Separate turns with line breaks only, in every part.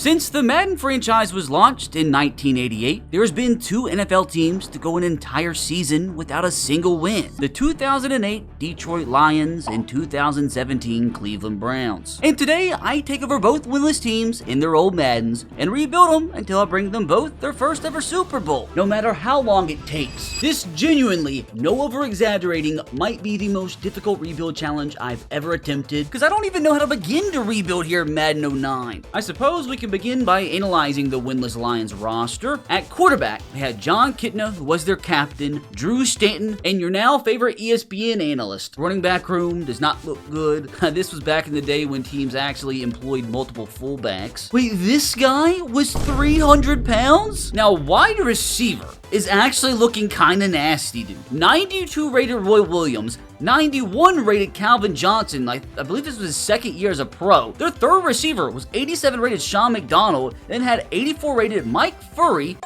Since the Madden franchise was launched in 1988, there has been 2 NFL teams to go an entire season without a single win. The 2008 Detroit Lions and 2017 Cleveland Browns. And today, I take over both winless teams in their old Maddens and rebuild them until I bring them both their first ever Super Bowl, no matter how long it takes. This genuinely, no over-exaggerating, might be the most difficult rebuild challenge I've ever attempted, because I don't even know how to begin to rebuild here in Madden 09. I suppose we can begin by analyzing the winless Lions roster. At quarterback, they had John Kitna, who was their captain, Drew Stanton, and your now favorite ESPN analyst. Running back room does not look good. This was back in the day when teams actually employed multiple fullbacks. Wait, this guy was 300 pounds? Now, wide receiver is actually looking kinda nasty, dude. 92 rated Roy Williams, 91 rated Calvin Johnson. I believe this was his second year as a pro. Their third receiver was 87 rated Sean McDonald, then had 84 rated Mike Furry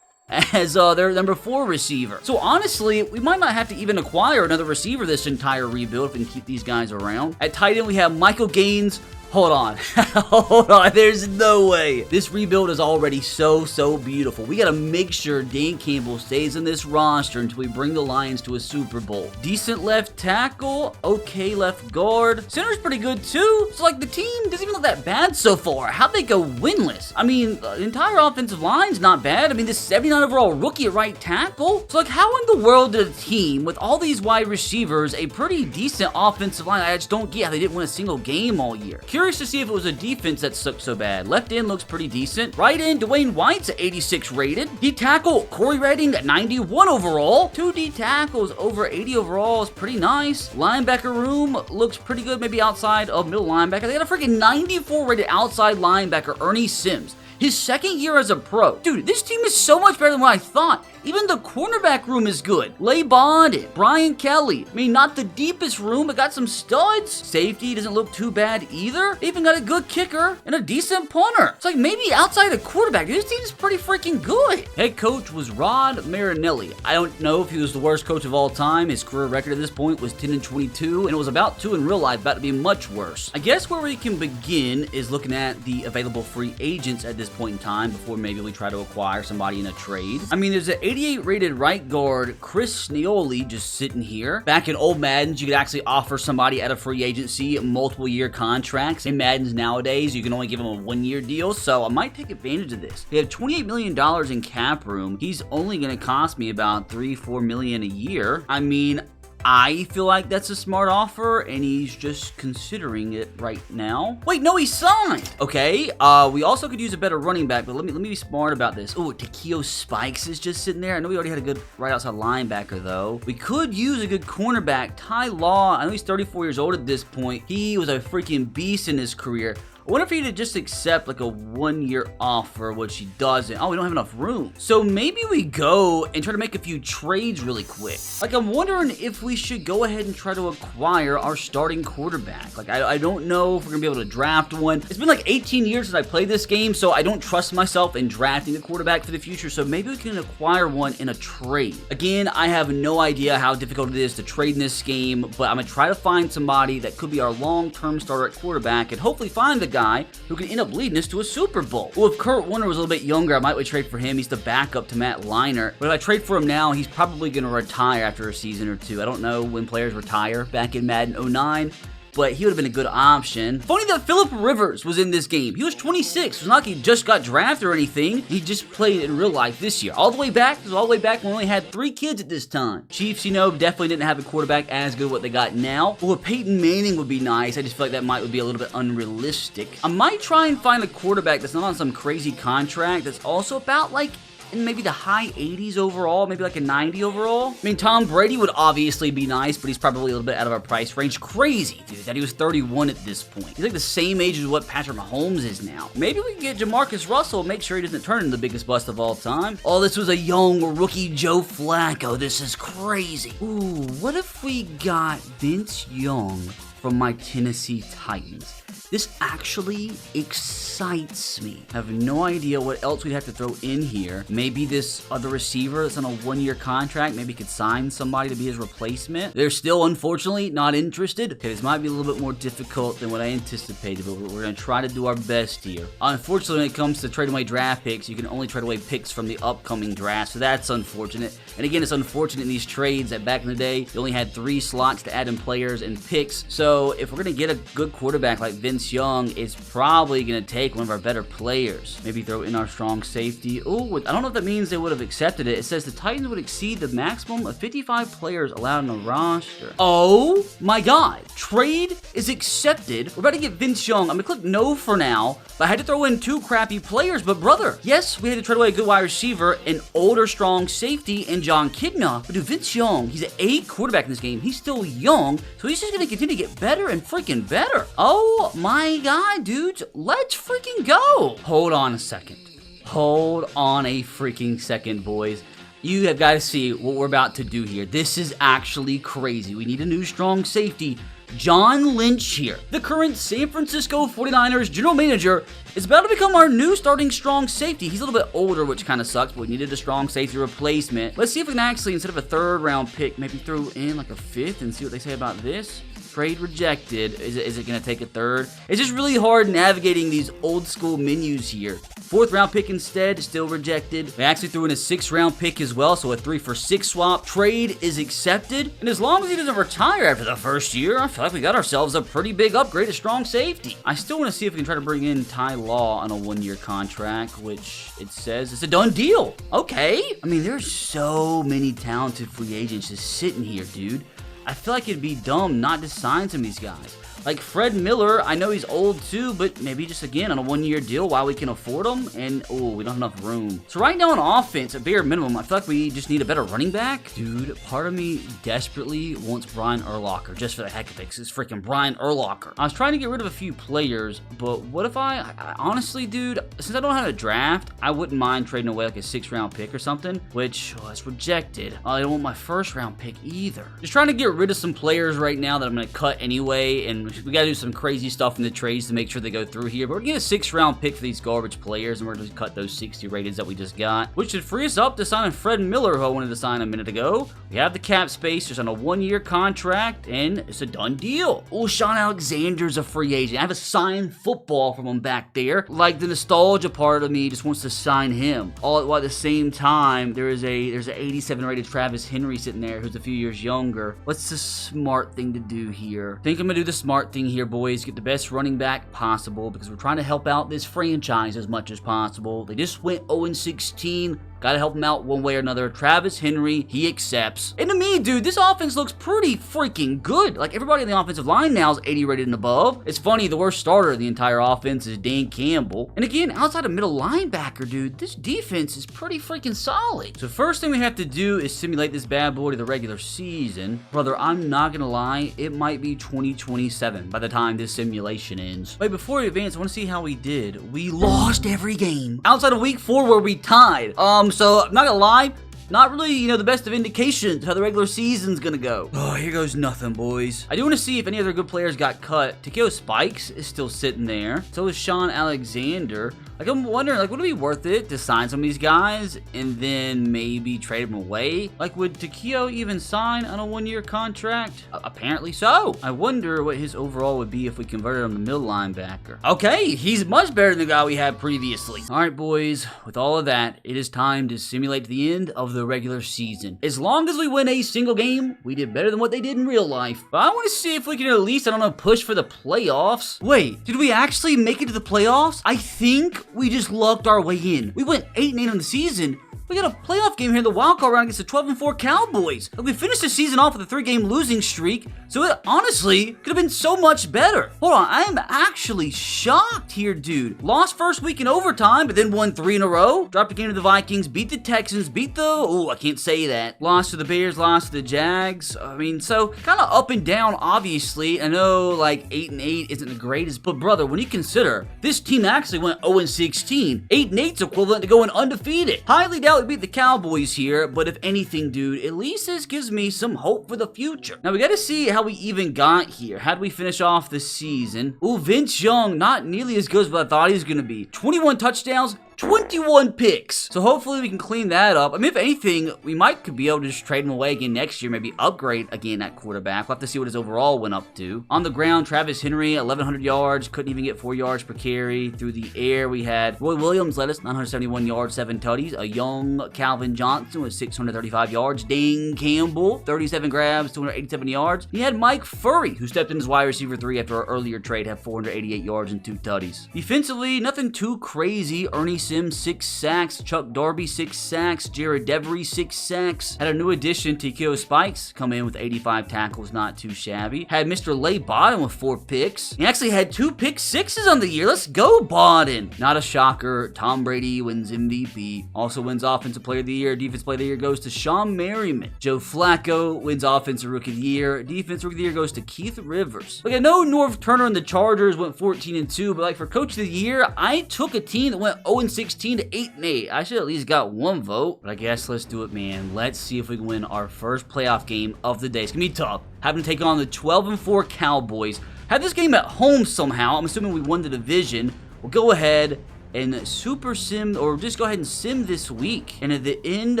as their number 4 receiver. So honestly, we might not have to even acquire another receiver this entire rebuild if we can keep these guys around. At tight end, we have Michael Gaines. Hold on. Hold on. There's no way. This rebuild is already so beautiful. We got to make sure Dan Campbell stays in this roster until we bring the Lions to a Super Bowl. Decent left tackle. Okay left guard. Center's pretty good too. So like the team doesn't even look that bad so far. How'd they go winless? I mean, the entire offensive line's not bad. I mean, this 79 overall rookie at right tackle. So like how in the world did a team with all these wide receivers, a pretty decent offensive line, I just don't get how they didn't win a single game all year. Curious to see if it was a defense that sucked so bad. Left end looks pretty decent. Right end, Dwayne White's at 86 rated. D tackle, Corey Redding at 91 overall. 2 D tackles over 80 overall is pretty nice. Linebacker room looks pretty good, maybe outside of middle linebacker. They got a freaking 94 rated outside linebacker, Ernie Sims. His second year as a pro. Dude, this team is so much better than what I thought. Even the cornerback room is good. Leigh Bond, Brian Kelly. I mean, not the deepest room, but got some studs. Safety doesn't look too bad either. They even got a good kicker and a decent punter. It's like maybe outside of quarterback, this team is pretty freaking good. Head coach was Rod Marinelli. I don't know if he was the worst coach of all time. His career record at this point was 10-22, and it was about to in real life, about to be much worse. I guess where we can begin is looking at the available free agents at this point in time before maybe we try to acquire somebody in a trade. I mean, there's an 88 rated right guard, Chris Sneoli, just sitting here. Back in old Maddens, you could actually offer somebody at a free agency multiple year contracts. In Maddens nowadays, you can only give them a 1-year deal, so I might take advantage of this. They have $28 million in cap room. He's only going to cost me about $3-4 million a year. I mean, I feel like that's a smart offer, and he's just considering it right now. Wait, no, he signed! Okay, we also could use a better running back, but let me be smart about this. Oh, Takeo Spikes is just sitting there. I know we already had a good right outside linebacker, though. We could use a good cornerback. Ty Law, I know he's 34 years old at this point. He was a freaking beast in his career. I wonder if he'd just accept like a 1-year offer, which he doesn't. Oh, we don't have enough room. So maybe we go and try to make a few trades really quick. Like, I'm wondering if we should go ahead and try to acquire our starting quarterback. Like, I don't know if we're gonna be able to draft one. It's been like 18 years since I played this game, so I don't trust myself in drafting a quarterback for the future, so maybe we can acquire one in a trade. Again, I have no idea how difficult it is to trade in this game, but I'm gonna try to find somebody that could be our long-term starter at quarterback and hopefully find the guy who can end up leading us to a Super Bowl. Well, if Kurt Warner was a little bit younger, I might trade for him. He's the backup to Matt Leinart. But if I trade for him now, he's probably going to retire after a season or two. I don't know when players retire back in Madden 09. But he would have been a good option. Funny that Phillip Rivers was in this game. He was 26. It's not like he just got drafted or anything. He just played in real life this year. All the way back, it was all the way back when we only had 3 kids at this time. Chiefs, you know, definitely didn't have a quarterback as good as what they got now. Well, Peyton Manning would be nice. I just feel like that might be a little bit unrealistic. I might try and find a quarterback that's not on some crazy contract that's also about like in maybe the high 80s overall, maybe like a 90 overall. I mean, Tom Brady would obviously be nice, but he's probably a little bit out of our price range. Crazy, dude, that he was 31 at this point. He's like the same age as what Patrick Mahomes is now. Maybe we can get Jamarcus Russell, make sure he doesn't turn into the biggest bust of all time. Oh, this was a young rookie Joe Flacco. This is crazy. Ooh, what if we got Vince Young from my Tennessee Titans? This actually excites me. I have no idea what else we'd have to throw in here. Maybe this other receiver that's on a 1-year contract, maybe could sign somebody to be his replacement. They're still, unfortunately, not interested. Okay, this might be a little bit more difficult than what I anticipated, but we're going to try to do our best here. Unfortunately, when it comes to trading away draft picks, you can only trade away picks from the upcoming draft, so that's unfortunate. And again, it's unfortunate in these trades that back in the day, you only had 3 slots to add in players and picks. So if we're going to get a good quarterback like Vince Young, it's probably going to take one of our better players. Maybe throw in our strong safety. Oh, I don't know if that means they would have accepted it. It says the Titans would exceed the maximum of 55 players allowed on the roster. Oh my God. Trade is accepted. We're about to get Vince Young. I'm going to click no for now, but I had to throw in 2 crappy players. But brother, yes, we had to trade away a good wide receiver, an older strong safety, and John Kidna. But dude, Vince Young, he's an A quarterback in this game. He's still young, so he's just going to continue to get better and freaking better. Oh my God, dudes, let's freaking go. Hold on a second. Hold on a freaking second, boys. You have got to see what we're about to do here. This is actually crazy. We need a new strong safety. John Lynch here, the current San Francisco 49ers general manager, is about to become our new starting strong safety. He's a little bit older, which kind of sucks, but we needed a strong safety replacement. Let's see if we can actually, instead of a 3rd round pick, maybe throw in like a 5th and see what they say about this. Trade rejected. Is it going to take a 3rd? It's just really hard navigating these old school menus here. 4th round pick instead, still rejected. We actually threw in a 6th round pick as well, so a 3 for 6 swap. Trade is accepted, and as long as he doesn't retire after the 1st year, I feel like we got ourselves a pretty big upgrade to strong safety. I still want to see if we can try to bring in Ty Law on a 1-year contract, which it says it's a done deal. Okay. I mean, there's so many talented free agents just sitting here, dude. I feel like it'd be dumb not to sign some of these guys. Like Fred Miller, I know he's old too, but maybe just again on a 1-year deal while we can afford him. And oh, we don't have enough room. So right now on offense, at bare minimum, I feel like we just need a better running back. Dude, part of me desperately wants Brian Urlacher just for the heck of it, 'cause it's freaking Brian Urlacher. I was trying to get rid of a few players, but what if I honestly, dude, since I don't know how to draft, I wouldn't mind trading away like a 6th round pick or something, which it's rejected. I don't want my 1st round pick either. Just trying to get rid of some players right now that I'm going to cut anyway, and we got to do some crazy stuff in the trades to make sure they go through here. But we're going to get a 6th round pick for these garbage players, and we're going to cut those 60 rateds that we just got, which should free us up to sign Fred Miller, who I wanted to sign a minute ago. We have the cap space just on a 1-year contract, and it's a done deal. Oh, Sean Alexander's a free agent. I have a signed football from him back there. Like, the nostalgia part of me just wants to sign him. All while at the same time, there's an 87 rated Travis Henry sitting there who's a few years younger. What's the smart thing to do here? I think I'm going to do the smart thing here, boys. Get the best running back possible because we're trying to help out this franchise as much as possible. They just went 0-16. Gotta help him out one way or another. Travis Henry, he accepts. And to me, dude, this offense looks pretty freaking good. Like, everybody in the offensive line now is 80 rated and above. It's funny, the worst starter of the entire offense is Dan Campbell. And again, outside of middle linebacker, dude, this defense is pretty freaking solid. So first thing we have to do is simulate this bad boy to the regular season. Brother, I'm not gonna lie, it might be 2027 by the time this simulation ends. Wait, before we advance, I want to see how we did. We lost every game outside of week 4 where we tied. So I'm not gonna lie, not really, the best of indications how the regular season's gonna go. Oh, here goes nothing, boys. I do want to see if any other good players got cut. Takeo Spikes is still sitting there. So is Sean Alexander. Like, I'm wondering, like, would it be worth it to sign some of these guys and then maybe trade them away? Like, would Takeo even sign on a 1-year contract? Apparently so. I wonder what his overall would be if we converted him to middle linebacker. Okay, he's much better than the guy we had previously. All right, boys, with all of that, it is time to simulate the end of the regular season. As long as we win a single game, we did better than what they did in real life. But I want to see if we can at least, push for the playoffs. Wait, did we actually make it to the playoffs? I think we just lucked our way in. We went 8-8 on the season. We got a playoff game here in the wildcard round against the 12-4 Cowboys. Like, we finished the season off with a 3-game losing streak, so it honestly could have been so much better. Hold on, I am actually shocked here, dude. Lost first week in overtime, but then won 3 in a row. Dropped a game to the Vikings, beat the Texans, I can't say that. Lost to the Bears, lost to the Jags. I mean, so kind of up and down, obviously. I know, like, 8-8 isn't the greatest, but brother, when you consider this team actually went 0-16, 8-8's equivalent to going undefeated. Highly doubt out we beat the Cowboys here, but if anything, dude, at least this gives me some hope for the future. Now, we got to see how we even got here. How did we finish off the season? Ooh, Vince Young, not nearly as good as what I thought he was going to be. 21 touchdowns, 21 picks. So hopefully we can clean that up. I mean, if anything, we could be able to just trade him away again next year, maybe upgrade again at quarterback. We'll have to see what his overall went up to. On the ground, Travis Henry, 1,100 yards, couldn't even get 4 yards per carry. Through the air, we had Roy Williams led us, 971 yards, 7 tutties. A young Calvin Johnson with 635 yards. Dane Campbell, 37 grabs, 287 yards. He had Mike Furry, who stepped in as wide receiver 3 after our earlier trade, had 488 yards and 2 tutties. Defensively, nothing too crazy. Ernie Sims, 6 sacks. Chuck Darby, 6 sacks. Jared Devery, 6 sacks. Had a new addition, T.K. Spikes, come in with 85 tackles, not too shabby. Had Mr. Lay Bottom with 4 picks. He actually had 2 pick sixes on the year. Let's go, Bodden. Not a shocker. Tom Brady wins MVP. Also wins Offensive Player of the Year. Defensive Player of the Year goes to Sean Merriman. Joe Flacco wins Offensive Rookie of the Year. Defensive Rookie of the Year goes to Keith Rivers. Like, I know Norv Turner and the Chargers went 14-2, but like for Coach of the Year, I took a team that went 0-16 to 8-8. I should at least got 1 vote, but I guess let's do it, man. Let's see if we can win our first playoff game of the day. It's gonna be tough. Having to take on the 12-4 Cowboys. Have this game at home somehow. I'm assuming we won the division. We'll go ahead and super sim, or just go ahead and sim this week. And at the end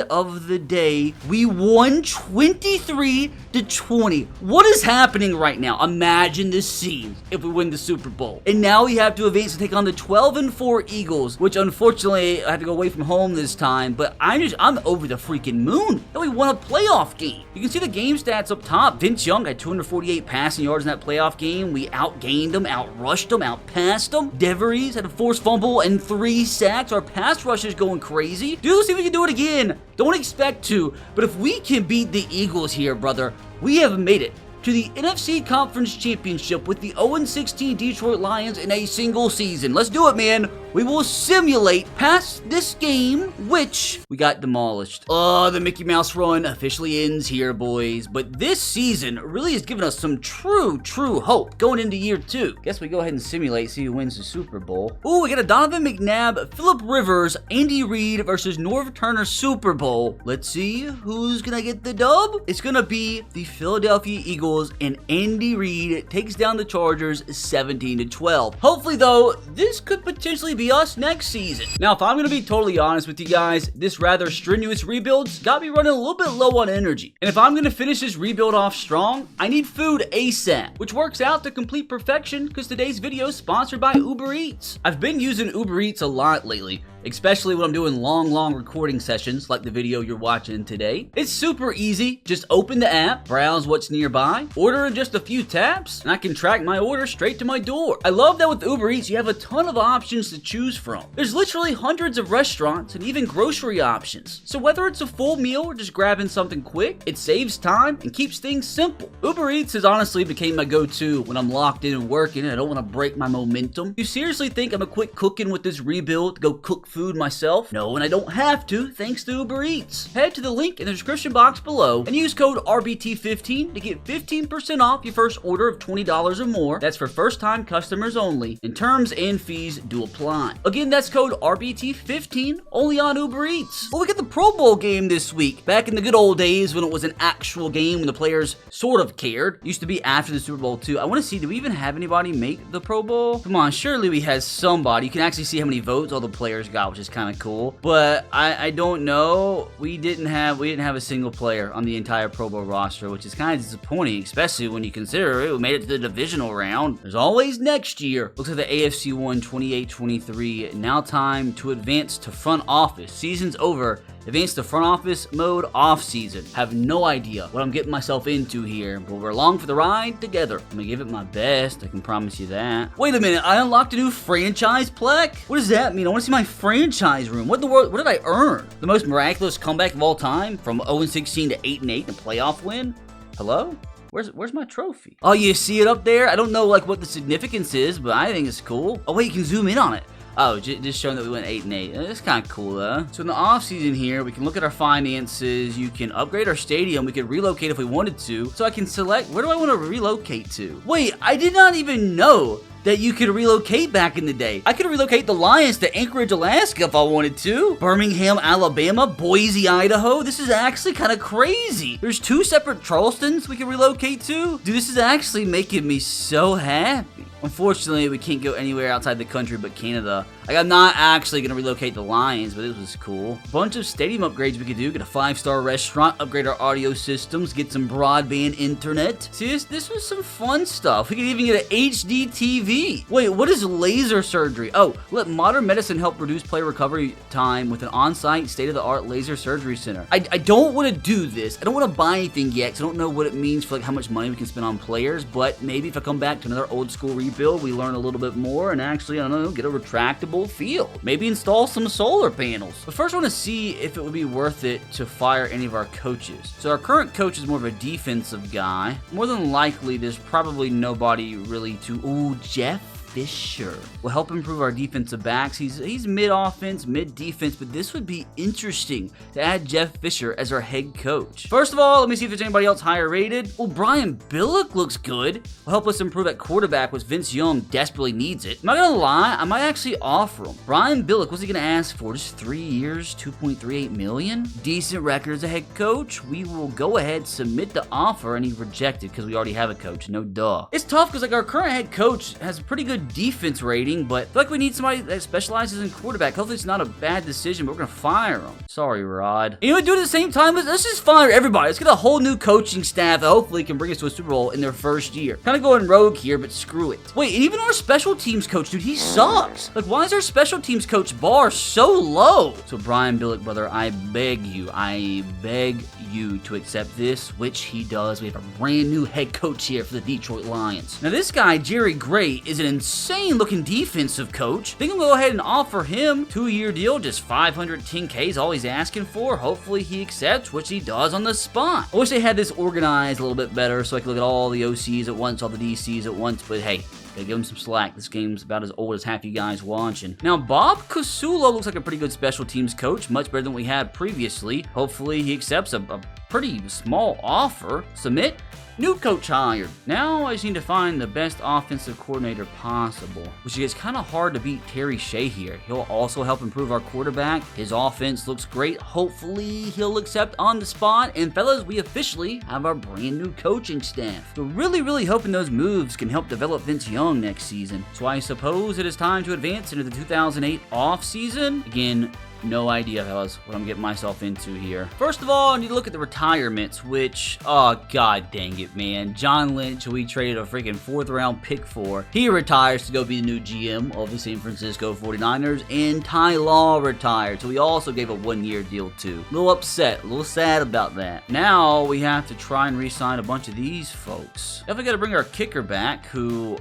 of the day, we won 23-20. What is happening right now? Imagine this scene if we win the Super Bowl. And now we have to advance to take on the 12-4 Eagles, which unfortunately I have to go away from home this time, but I'm over the freaking moon that we won a playoff game. You can see the game stats up top. Vince Young had 248 passing yards in that playoff game. We outgained them, outrushed them, outpassed them. Deveries had a forced fumble and 3 sacks. Our pass rush is going crazy. Dude, let's see if we can do it again. Don't expect to, but if we can beat the Eagles here, brother, we have made it to the NFC Conference Championship with the 0-16 Detroit Lions in a single season. Let's do it, man. We will simulate past this game, which we got demolished. Oh, the Mickey Mouse run officially ends here, boys. But this season really has given us some true hope going into year 2. Guess we go ahead and simulate, see who wins the Super Bowl. Ooh, we got a Donovan McNabb, Phillip Rivers, Andy Reid versus Norv Turner Super Bowl. Let's see who's gonna get the dub. It's gonna be the Philadelphia Eagles, and Andy Reid takes down the Chargers 17-12. Hopefully, though, this could potentially be us next season. Now, if I'm going to be totally honest with you guys, this rather strenuous rebuild's got me running a little bit low on energy. And if I'm going to finish this rebuild off strong, I need food ASAP, which works out to complete perfection because today's video is sponsored by Uber Eats. I've been using Uber Eats a lot lately, especially when I'm doing long recording sessions like the video you're watching today. It's super easy. Just open the app, browse what's nearby, order in just a few taps, and I can track my order straight to my door. I love that with Uber Eats, you have a ton of options to choose from. There's literally hundreds of restaurants and even grocery options. So whether it's a full meal or just grabbing something quick, it saves time and keeps things simple. Uber Eats has honestly became my go-to when I'm locked in and working and I don't want to break my momentum. You seriously think I'm gonna quit cooking with this rebuild to go cook food myself? No, and I don't have to thanks to Uber Eats. Head to the link in the description box below and use code RBT15 to get 15% off your first order of $20 or more. That's for first-time customers only, and terms and fees do apply. Again, that's code RBT15 only on Uber Eats. Well, we got the Pro Bowl game this week. Back in the good old days when it was an actual game when the players sort of cared. Used to be after the Super Bowl too. I want to see, do we even have anybody make the Pro Bowl? Come on, surely we had somebody. You can actually see how many votes all the players got, which is kind of cool. But I don't know. We didn't have a single player on the entire Pro Bowl roster, which is kind of disappointing, especially when you consider it. We made it to the divisional round. There's always next year. Looks like the AFC won 28-23. Now time to advance to front office. Season's over. Advance to front office mode off season. Have no idea what I'm getting myself into here, but we're along for the ride together. I'm gonna give it my best, I can promise you that. Wait a minute, I unlocked a new franchise plaque? What does that mean? I wanna see my franchise room. What in the world, what did I earn? The most miraculous comeback of all time? From 0-16 to 8-8 in a playoff win? Hello? Where's my trophy? Oh, you see it up there? I don't know like what the significance is, but I think it's cool. Oh wait, you can zoom in on it. Oh, just showing that we went 8-8. That's kind of cool, though. So in the off-season here, we can look at our finances. You can upgrade our stadium. We could relocate if we wanted to. So I can select, where do I want to relocate to? Wait, I did not even know that you could relocate back in the day. I could relocate the Lions to Anchorage, Alaska if I wanted to. Birmingham, Alabama, Boise, Idaho. This is actually kind of crazy. There's 2 separate Charlestons we can relocate to. Dude, this is actually making me so happy. Unfortunately, we can't go anywhere outside the country but Canada. Like, I'm not actually going to relocate the Lions, but this was cool. Bunch of stadium upgrades we could do. Get a 5-star restaurant, upgrade our audio systems, get some broadband internet. See, this was some fun stuff. We could even get an HD TV. Wait, what is laser surgery? Oh, let modern medicine help reduce player recovery time with an on-site, state-of-the-art laser surgery center. I don't want to do this. I don't want to buy anything yet, because I don't know what it means for like how much money we can spend on players, but maybe if I come back to another old school rebuild, we learn a little bit more and actually, I don't know, get a retractable field. Maybe install some solar panels. But first I want to see if it would be worth it to fire any of our coaches. So our current coach is more of a defensive guy. More than likely, there's probably nobody really to... Ooh, Jeff Fisher will help improve our defensive backs. He's mid-offense, mid-defense, but this would be interesting to add Jeff Fisher as our head coach. First of all, let me see if there's anybody else higher rated. Oh, Brian Billick looks good. Will help us improve at quarterback, which Vince Young desperately needs it. I'm not gonna lie, I might actually offer him. Brian Billick, what's he gonna ask for? Just 3 years, $2.38 million? Decent record as a head coach. We will go ahead, submit the offer, and he rejected because we already have a coach. No duh. It's tough because like our current head coach has a pretty good defense rating, but I feel like we need somebody that specializes in quarterback. Hopefully it's not a bad decision, but we're gonna fire him. Sorry, Rod. You know what, do it at the same time? Let's just fire everybody. Let's get a whole new coaching staff that hopefully can bring us to a Super Bowl in their first year. Kind of going rogue here, but screw it. Wait, and even our special teams coach, dude, he sucks. Like, why is our special teams coach bar so low? So Brian Billick, brother, I beg you to accept this, which he does. We have a brand new head coach here for the Detroit Lions. Now this guy, Jerry Gray, is an insane looking defensive coach. I think I'm gonna go ahead and offer him 2-year deal, just $510K is all he's asking for. Hopefully he accepts, which he does on the spot. I wish they had this organized a little bit better so I could look at all the OCs at once, all the DCs at once, but hey, gotta give him some slack. This game's about as old as half you guys watching. Now, Bob Casulo looks like a pretty good special teams coach, much better than we had previously. Hopefully, he accepts a pretty small offer. Submit. New coach hired. Now I just need to find the best offensive coordinator possible, which gets kind of hard to beat Terry Shea here. He'll also help improve our quarterback. His offense looks great. Hopefully he'll accept on the spot. And fellas, we officially have our brand new coaching staff. We're really hoping those moves can help develop Vince Young next season. So I suppose it is time to advance into the 2008 offseason. Again, no idea, fellas, what I'm getting myself into here. First of all, I need to look at the retirements, which, oh, god dang it, man. John Lynch, who we traded a freaking 4th round pick for, he retires to go be the new GM of the San Francisco 49ers, and Ty Law retired, so we also gave a 1-year deal too. A little upset, a little sad about that. Now, we have to try and re-sign a bunch of these folks. Definitely got to bring our kicker back, who...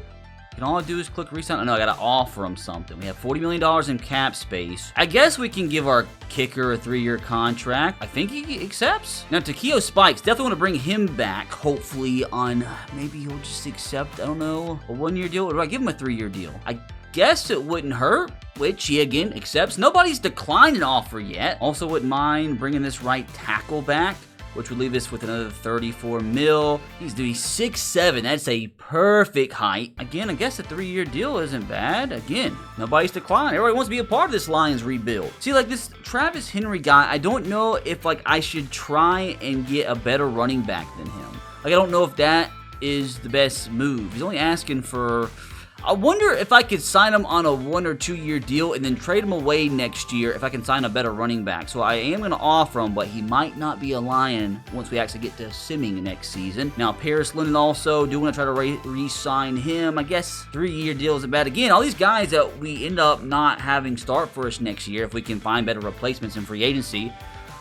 and all I do is click resign. Oh, no, I gotta offer him something. We have $40 million in cap space. I guess we can give our kicker a 3-year contract. I think he accepts. Now, Takeo Spikes, definitely want to bring him back, hopefully on, maybe he'll just accept, I don't know, a 1-year deal. Or do I give him a 3-year deal? I guess it wouldn't hurt, which he again accepts. Nobody's declined an offer yet. Also wouldn't mind bringing this right tackle back, which would leave us with another 34 mil. He's 6'7". That's a perfect height. Again, I guess a 3-year deal isn't bad. Again, nobody's declined. Everybody wants to be a part of this Lions rebuild. See, like this Travis Henry guy, I don't know if like I should try and get a better running back than him. Like, I don't know if that is the best move. He's only asking for... I wonder if I could sign him on a 1 or 2 year deal and then trade him away next year if I can sign a better running back. So I am going to offer him, but he might not be a Lion once we actually get to simming next season. Now, Paris Linden also, do want to try to re-sign him. I guess 3-year deal isn't bad. Again, all these guys that we end up not having start for us next year, if we can find better replacements in free agency,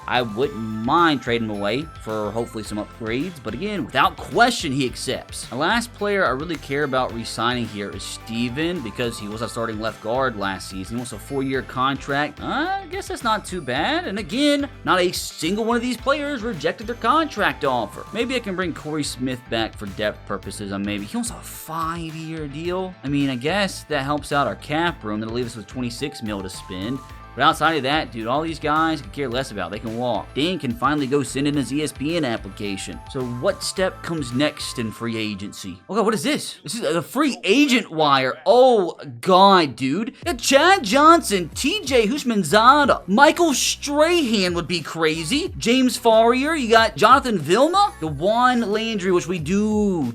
I wouldn't mind trading him away for hopefully some upgrades, but again, without question, he accepts. The last player I really care about re-signing here is Steven, because he was a starting left guard last season. He wants a 4-year contract. I guess that's not too bad. And again, not a single one of these players rejected their contract offer. Maybe I can bring Corey Smith back for depth purposes. Maybe he wants a 5-year deal. I mean, I guess that helps out our cap room. That'll leave us with 26 mil to spend. But outside of that, dude, all these guys can care less about. They can walk. Dan can finally go send in his ESPN application. So what step comes next in free agency? Oh god, what is this? This is a free agent wire. Oh god, dude. Yeah, Chad Johnson, TJ Houshmandzadeh, Michael Strahan would be crazy. James Farrier, you got Jonathan Vilma, Dewan Landry, which we do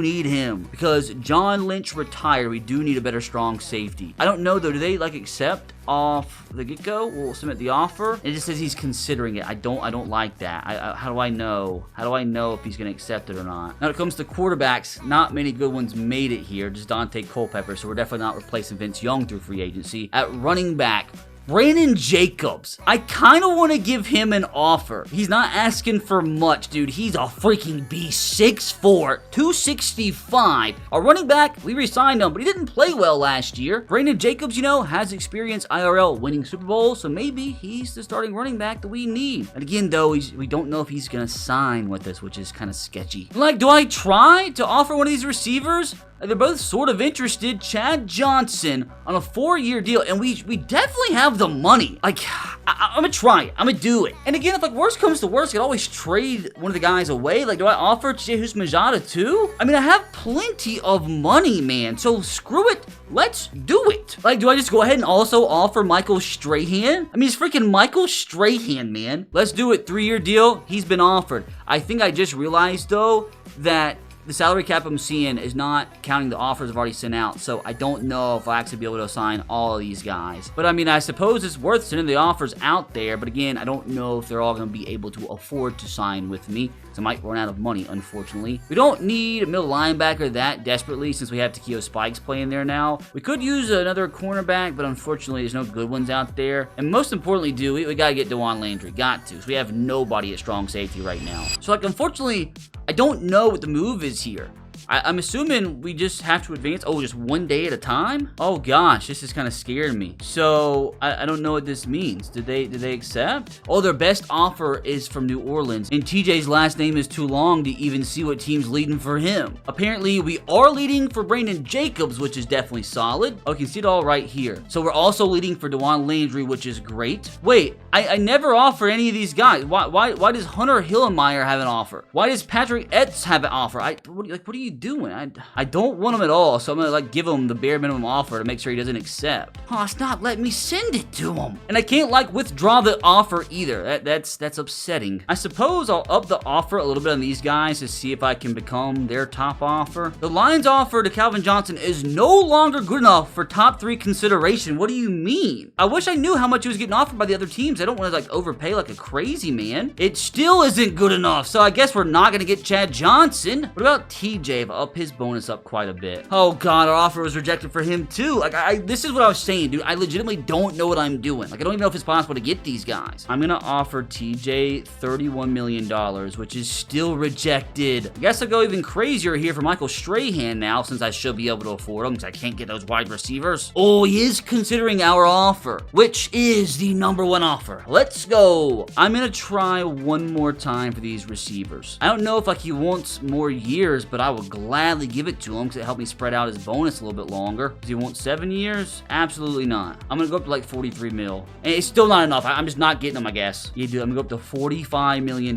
need him. Because John Lynch retired, we do need a better strong safety. I don't know though, do they like accept off the get-go? We'll submit the offer. It just says he's considering it. I don't like that. How do I know? How do I know if he's going to accept it or not? Now, when it comes to quarterbacks, not many good ones made it here. Just Dante Culpepper, so we're definitely not replacing Vince Young through free agency. At running back, Brandon Jacobs. I kind of want to give him an offer. He's not asking for much, dude. He's a freaking beast. 6'4", 265. Our running back, we re-signed him, but he didn't play well last year. Brandon Jacobs, you know, has experience IRL winning Super Bowls, so maybe he's the starting running back that we need. And again, though, we don't know if he's going to sign with us, which is kind of sketchy. Like, do I try to offer one of these receivers? They're both sort of interested. Chad Johnson on a 4-year deal, and we definitely have the money. Like, I'm gonna try it. I'm gonna do it. And again, if like worst comes to worst, I could always trade one of the guys away. Like, do I offer TJ Houshmandzadeh too? I mean, I have plenty of money, man. So screw it. Let's do it. Like, do I just go ahead and also offer Michael Strahan? I mean, it's freaking Michael Strahan, man. Let's do it. 3-year deal. He's been offered. I think I just realized though that the salary cap I'm seeing is not counting the offers I've already sent out, so I don't know if I'll actually be able to assign all of these guys. But I mean, I suppose it's worth sending the offers out there, but again, I don't know if they're all going to be able to afford to sign with me, so I might run out of money, unfortunately. We don't need a middle linebacker that desperately since we have Takeo Spikes playing there now. We could use another cornerback, but unfortunately, there's no good ones out there. And most importantly, dude, we got to get Dewan Landry. Got to. So we have nobody at strong safety right now. So, like, unfortunately, I don't know what the move is here. I'm assuming we just have to advance. Oh, just one day at a time? Oh gosh, this is kind of scaring me. So I don't know what this means. Did they accept? Oh, their best offer is from New Orleans, and TJ's last name is too long to even see what team's leading for him. Apparently, we are leading for Brandon Jacobs, which is definitely solid. Oh, you can see it all right here. So we're also leading for Dewan Landry, which is great. Wait, I never offer any of these guys. Why does Hunter Hillenmeyer have an offer? Why does Patrick Etz have an offer? What are you doing? I don't want him at all, so I'm gonna like give him the bare minimum offer to make sure he doesn't accept. Oh, it's not letting me send it to him. And I can't like withdraw the offer either. That's upsetting. I suppose I'll up the offer a little bit on these guys to see if I can become their top offer. The Lions offer to Calvin Johnson is no longer good enough for top 3 consideration. What do you mean? I wish I knew how much he was getting offered by the other teams. I don't want to like overpay like a crazy man. It still isn't good enough, so I guess we're not gonna get Chad Johnson. What about TJ? If I up his bonus up quite a bit. Oh god, our offer was rejected for him too. Like, this is what I was saying, dude. I legitimately don't know what I'm doing. Like, I don't even know if it's possible to get these guys. I'm gonna offer TJ $31 million, which is still rejected. I guess I'll go even crazier here for Michael Strahan now, since I should be able to afford him, because I can't get those wide receivers. Oh, he is considering our offer, which is the #1 offer. Let's go. I'm gonna try one more time for these receivers. I don't know if like he wants more years, but I will gladly give it to him because it helped me spread out his bonus a little bit longer. Does he want 7 years? Absolutely not. I'm gonna go up to like 43 mil. And it's still not enough. I'm just not getting them, I guess. Yeah, dude, I'm gonna go up to $45 million.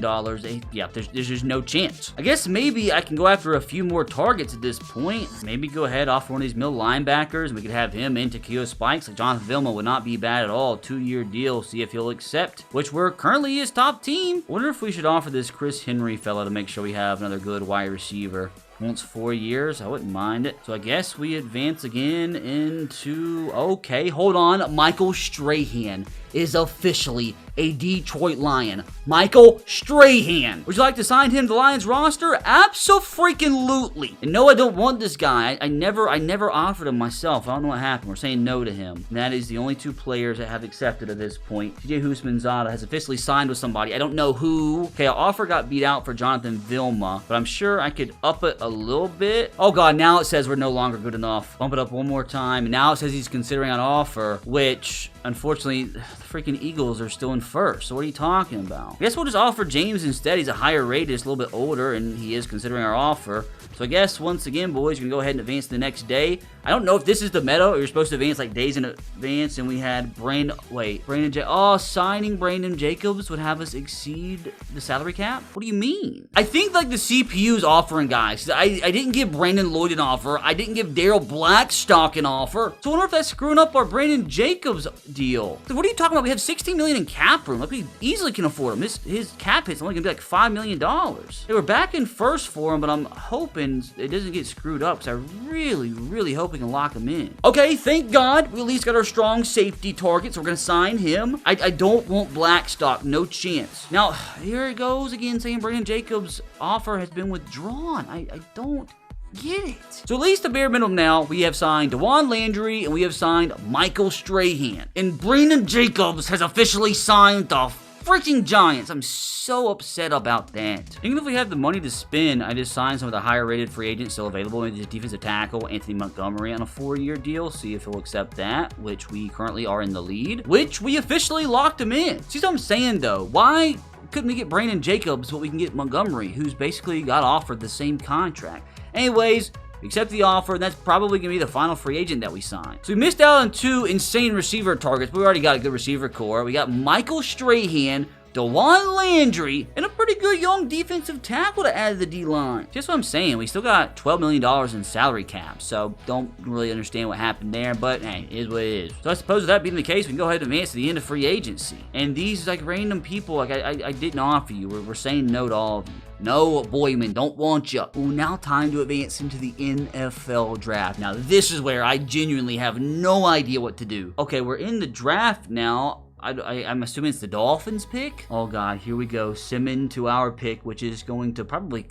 Yeah, there's just no chance. I guess maybe I can go after a few more targets at this point. Maybe go ahead, offer one of these middle linebackers, and we could have him into Takeo Spikes. Like Jonathan Vilma would not be bad at all. 2-year deal, see if he'll accept, which we're currently his top team. Wonder if we should offer this Chris Henry fella to make sure we have another good wide receiver. Wants 4 years. I wouldn't mind it. So I guess we advance again into... Okay, hold on. Michael Strahan is officially a Detroit Lion. Michael Strahan. Would you like to sign him to the Lions roster? Abso-freaking-lutely. And no, I don't want this guy. I never offered him myself. I don't know what happened. We're saying no to him. And that is the only 2 players that have accepted at this point. TJ Houshmandzadeh has officially signed with somebody. I don't know who. Okay, our offer got beat out for Jonathan Vilma, but I'm sure I could up it a little bit. Oh god, now it says we're no longer good enough. Bump it up one more time. And now it says he's considering an offer, which unfortunately, the freaking Eagles are still in first. So what are you talking about? I guess we'll just offer James instead. He's a higher rated, just a little bit older, and he is considering our offer. So I guess, once again, boys, we can go ahead and advance to the next day. I don't know if this is the meta, or you're supposed to advance like days in advance, and we had signing Brandon Jacobs would have us exceed the salary cap? What do you mean? I think, like, the CPU's offering guys. I didn't give Brandon Lloyd an offer. I didn't give Daryl Blackstock an offer. So I wonder if that's screwing up our Brandon Jacobs deal. So what are you talking about? We have $16 million in cap room. Like, we easily can afford him. His cap hit's only gonna be like $5 million. They were back in first for him, but I'm hoping it doesn't get screwed up, because I really hope we can lock him in. Okay, thank God we at least got our strong safety target, so we're gonna sign him. I don't want Blackstock, no chance. Now, here it goes again, saying Brandon Jacobs' offer has been withdrawn. I don't get it. So at least the bare minimum now, we have signed DeJuan Landry and we have signed Michael Strahan. And Brandon Jacobs has officially signed the freaking Giants. I'm so upset about that. Even if we have the money to spend, I just signed some of the higher rated free agents still available. Maybe the defensive tackle, Anthony Montgomery, on a 4-year deal. See if he'll accept that, which we currently are in the lead, which we officially locked him in. See what I'm saying though? Why couldn't we get Brandon Jacobs but we can get Montgomery, who's basically got offered the same contract? Anyways, accept the offer, and that's probably going to be the final free agent that we sign. So we missed out on 2 insane receiver targets, but we already got a good receiver core. We got Michael Strahan, DeJuan Landry, and a pretty good young defensive tackle to add to the D-line. Just what I'm saying, we still got $12 million in salary cap, so don't really understand what happened there, but hey, it is what it is. So I suppose with that being the case, we can go ahead and advance to the end of free agency. And these, like, random people, like, I didn't offer you. We're saying no to all of you. No, Boyman, don't want you. Ooh, now time to advance into the NFL draft. Now, this is where I genuinely have no idea what to do. Okay, we're in the draft now. I'm assuming it's the Dolphins pick. Oh God, here we go. Simmons to our pick, which is going to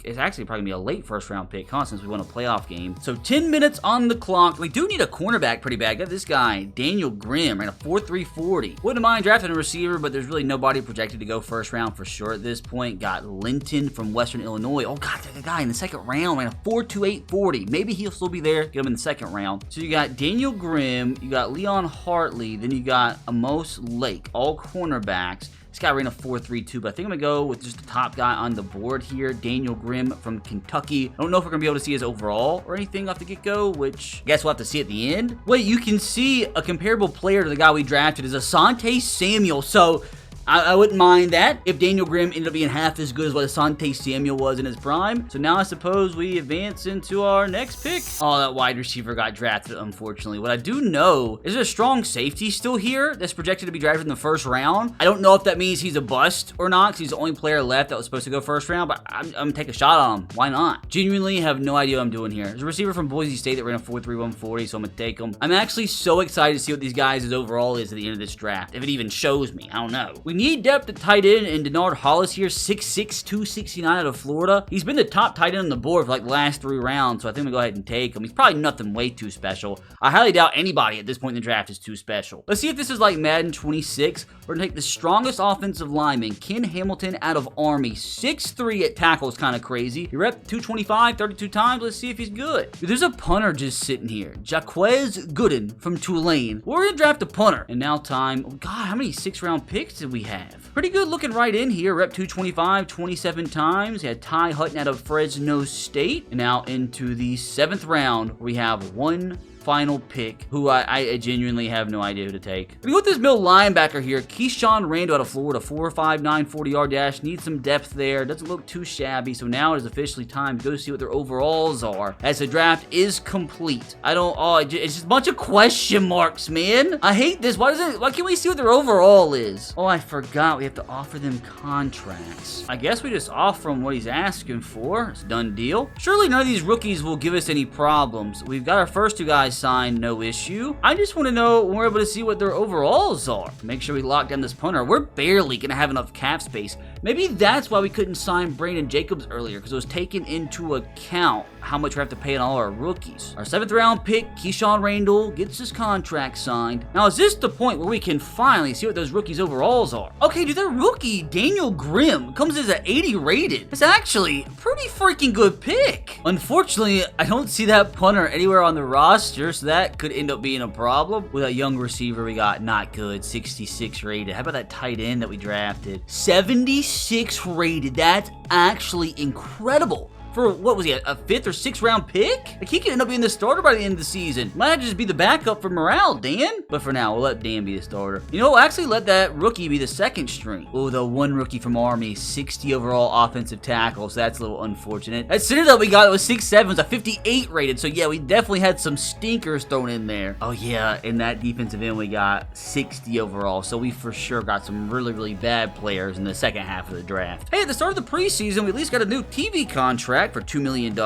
it's actually probably gonna be a late first round pick, huh, since we won a playoff game. So 10 minutes on the clock. We do need a cornerback pretty bad. Got this guy, Daniel Grimm, ran a 4.3 40. Wouldn't mind drafting a receiver, but there's really nobody projected to go first round for sure at this point. Got Linton from Western Illinois. Oh God, that guy in the second round ran a 4.28 40. Maybe he'll still be there. Get him in the second round. So you got Daniel Grimm, you got Leon Hartley, then you got Amos Lake. All cornerbacks. This guy ran a 4.32, but I think I'm gonna go with just the top guy on the board here, Daniel Grimm from Kentucky. I don't know if we're gonna be able to see his overall or anything off the get-go, which I guess we'll have to see at the end. Wait, you can see a comparable player to the guy we drafted is Asante Samuel. So I wouldn't mind that if Daniel Grimm ended up being half as good as what Asante Samuel was in his prime. So now I suppose we advance into our next pick. Oh, that wide receiver got drafted, unfortunately. What I do know is there's a strong safety still here that's projected to be drafted in the first round. I don't know if that means he's a bust or not, because he's the only player left that was supposed to go first round, but I'm gonna take a shot on him. Why not? Genuinely have no idea what I'm doing here. There's a receiver from Boise State that ran a 4.3 140, so I'm gonna take him. I'm actually so excited to see what these guys' overall is at the end of this draft. If it even shows me, I don't know. We need depth at tight end, and Denard Hollis here, 6'6", 269 out of Florida. He's been the top tight end on the board for like the last 3 rounds, so I think I'm gonna go ahead and take him. He's probably nothing way too special. I highly doubt anybody at this point in the draft is too special. Let's see if this is like Madden 26. We're gonna take the strongest offensive lineman, Ken Hamilton out of Army. 6'3" at tackle is kind of crazy. He rep 225 32 times. Let's see if he's good. Dude, there's a punter just sitting here. Jaquez Gooden from Tulane. We're gonna draft a punter. And now time. Oh God, how many 6th-round picks did we have? Pretty good looking right in here. Rep 225 27 times. He had Ty Hutton out of Fresno State. And now into the 7th round, we have one final pick, who I genuinely have no idea who to take. We go with this middle linebacker here, Keyshawn Randall out of Florida, 4.59 40-yard dash. Needs some depth there. Doesn't look too shabby. So now it is officially time to go see what their overalls are, as the draft is complete. It's just a bunch of question marks, man. I hate this. Why can't we see what their overall is? Oh, I forgot. We have to offer them contracts. I guess we just offer him what he's asking for. It's a done deal. Surely none of these rookies will give us any problems. We've got our first 2 guys signed, no issue. I just want to know when we're able to see what their overalls are. Make sure we lock down this punter. We're barely going to have enough cap space. Maybe that's why we couldn't sign Brandon Jacobs earlier, because it was taken into account how much we have to pay on all our rookies. Our 7th round pick, Keyshawn Randall, gets his contract signed. Now, is this the point where we can finally see what those rookies' overalls are? Okay, dude, their rookie, Daniel Grimm, comes as an 80 rated. It's actually a pretty freaking good pick. Unfortunately, I don't see that punter anywhere on the roster. roster, so that could end up being a problem. With a young receiver we got, not good, 66 rated. How about that tight end that we drafted? 76 rated. That's actually incredible. For, what was he, a 5th or 6th round pick? Like, he could end up being the starter by the end of the season. Might just be the backup for morale, Dan. But for now, we'll let Dan be the starter. You know, we'll actually let that rookie be the second string. Oh, the one rookie from Army, 60 overall offensive tackle, so that's a little unfortunate. That center that we got, it was 6'7", was a 58 rated, so yeah, we definitely had some stinkers thrown in there. Oh yeah, in that defensive end, we got 60 overall, so we for sure got some really, really bad players in the second half of the draft. Hey, at the start of the preseason, we at least got a new TV contract for $2 million.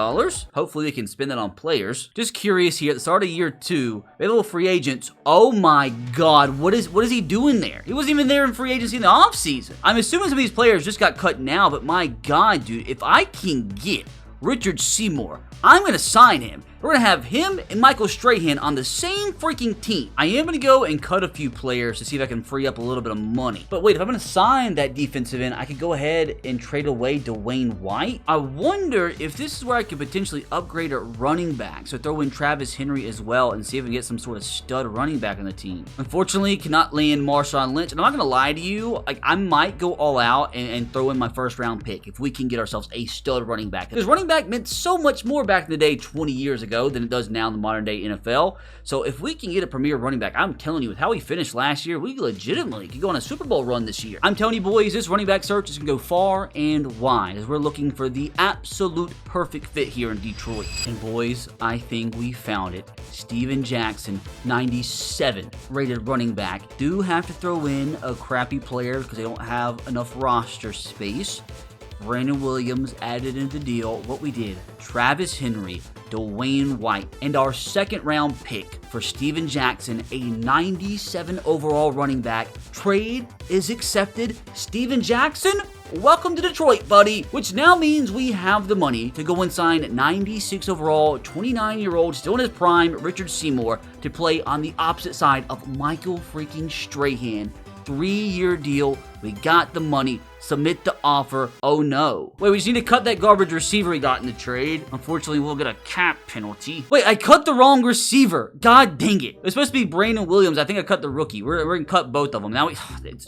Hopefully we can spend that on players. Just curious here, at the start of year 2, available free agents. Oh my god, what is he doing there? He wasn't even there in free agency in the offseason. I'm assuming some of these players just got cut now, but my god, dude, if I can get Richard Seymour, I'm going to sign him. We're going to have him and Michael Strahan on the same freaking team. I am going to go and cut a few players to see if I can free up a little bit of money. But wait, if I'm going to sign that defensive end, I could go ahead and trade away Dwayne White. I wonder if this is where I could potentially upgrade a running back. So throw in Travis Henry as well and see if we can get some sort of stud running back on the team. Unfortunately, cannot land Marshawn Lynch. And I'm not going to lie to you, like, I might go all out and throw in my first round pick if we can get ourselves a stud running back. Because running back meant so much more back in the day 20 years ago than it does now in the modern day NFL. So if we can get a premier running back, I'm telling you, with how we finished last year, we legitimately could go on a Super Bowl run this year. I'm telling you, boys, this running back search is going to go far and wide as we're looking for the absolute perfect fit here in Detroit. And boys, I think we found it. Steven Jackson, 97 rated running back. Do have to throw in a crappy player because they don't have enough roster space. Brandon Williams added into the deal. What we did, Travis Henry, Dwayne White, and our second round pick for Steven Jackson, a 97 overall running back. Trade is accepted. Steven Jackson, welcome to Detroit, buddy. Which now means we have the money to go and sign 96 overall, 29-year-old, still in his prime, Richard Seymour, to play on the opposite side of Michael freaking Strahan. 3-year deal. We got the money. Submit the offer. Oh no. Wait, we just need to cut that garbage receiver we got in the trade. Unfortunately, we'll get a cap penalty. Wait, I cut the wrong receiver. God dang it. It was supposed to be Brandon Williams. I think I cut the rookie. We're going to cut both of them. Now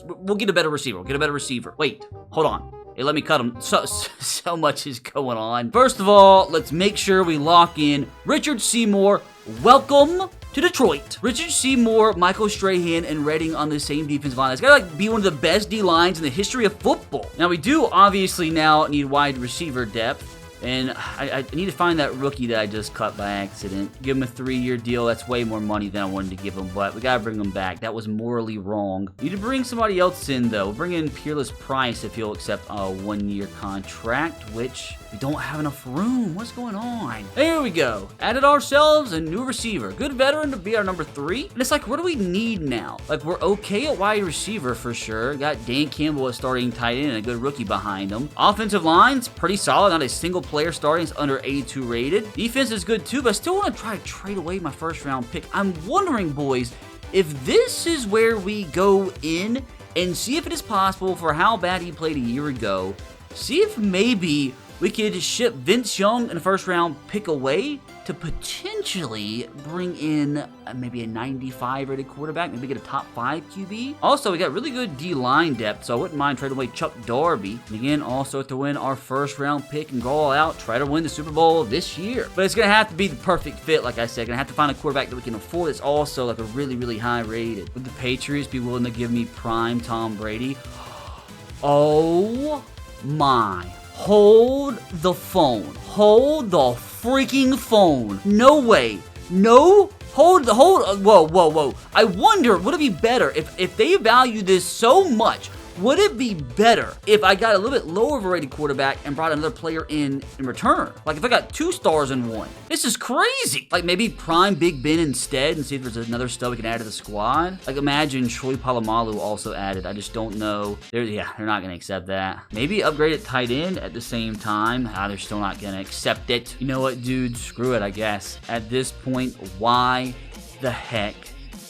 we'll get a better receiver. We'll get a better receiver. Wait, hold on. Hey, let me cut them. So much is going on. First of all, let's make sure we lock in Richard Seymour. Welcome to Detroit. Richard Seymour, Michael Strahan, and Redding on the same defensive line. It's gotta be one of the best D-lines in the history of football. Now, we do obviously now need wide receiver depth. And I need to find that rookie that I just cut by accident. Give him a 3-year deal. That's way more money than I wanted to give him, but we gotta bring him back. That was morally wrong. Need to bring somebody else in, though. Bring in Peerless Price if he'll accept a 1-year contract, which we don't have enough room. What's going on? There we go. Added ourselves a new receiver. Good veteran to be our number 3. And it's like, what do we need now? Like, we're okay at wide receiver for sure. Got Dan Campbell as starting tight end and a good rookie behind him. Offensive line's pretty solid. Not a single player starting is under 82 rated. Defense is good too, but I still want to try to trade away my first round pick. I'm wondering, boys, if this is where we go in and see if it is possible for how bad he played a year ago. See if maybe we could ship Vince Young and a first round pick away to potentially bring in maybe a 95 rated quarterback, maybe get a top 5 QB. Also, we got really good D-line depth, so I wouldn't mind trading away Chuck Darby. And again, also to win our first round pick and go all out, try to win the Super Bowl this year. But it's going to have to be the perfect fit, like I said. Going to have to find a quarterback that we can afford that's also like a really, really high rated. Would the Patriots be willing to give me prime Tom Brady? Oh my. Hold the phone. Hold the freaking phone. No way. No. Whoa. I wonder, would it be better if they value this so much? Would it be better if I got a little bit lower of a rated quarterback and brought another player in return? Like if I got 2 stars in one. This is crazy. Like maybe prime Big Ben instead and see if there's another stud we can add to the squad. Like imagine Troy Polamalu also added. I just don't know. They're not going to accept that. Maybe upgrade at tight end at the same time. They're still not going to accept it. You know what, dude? Screw it, I guess. At this point, why the heck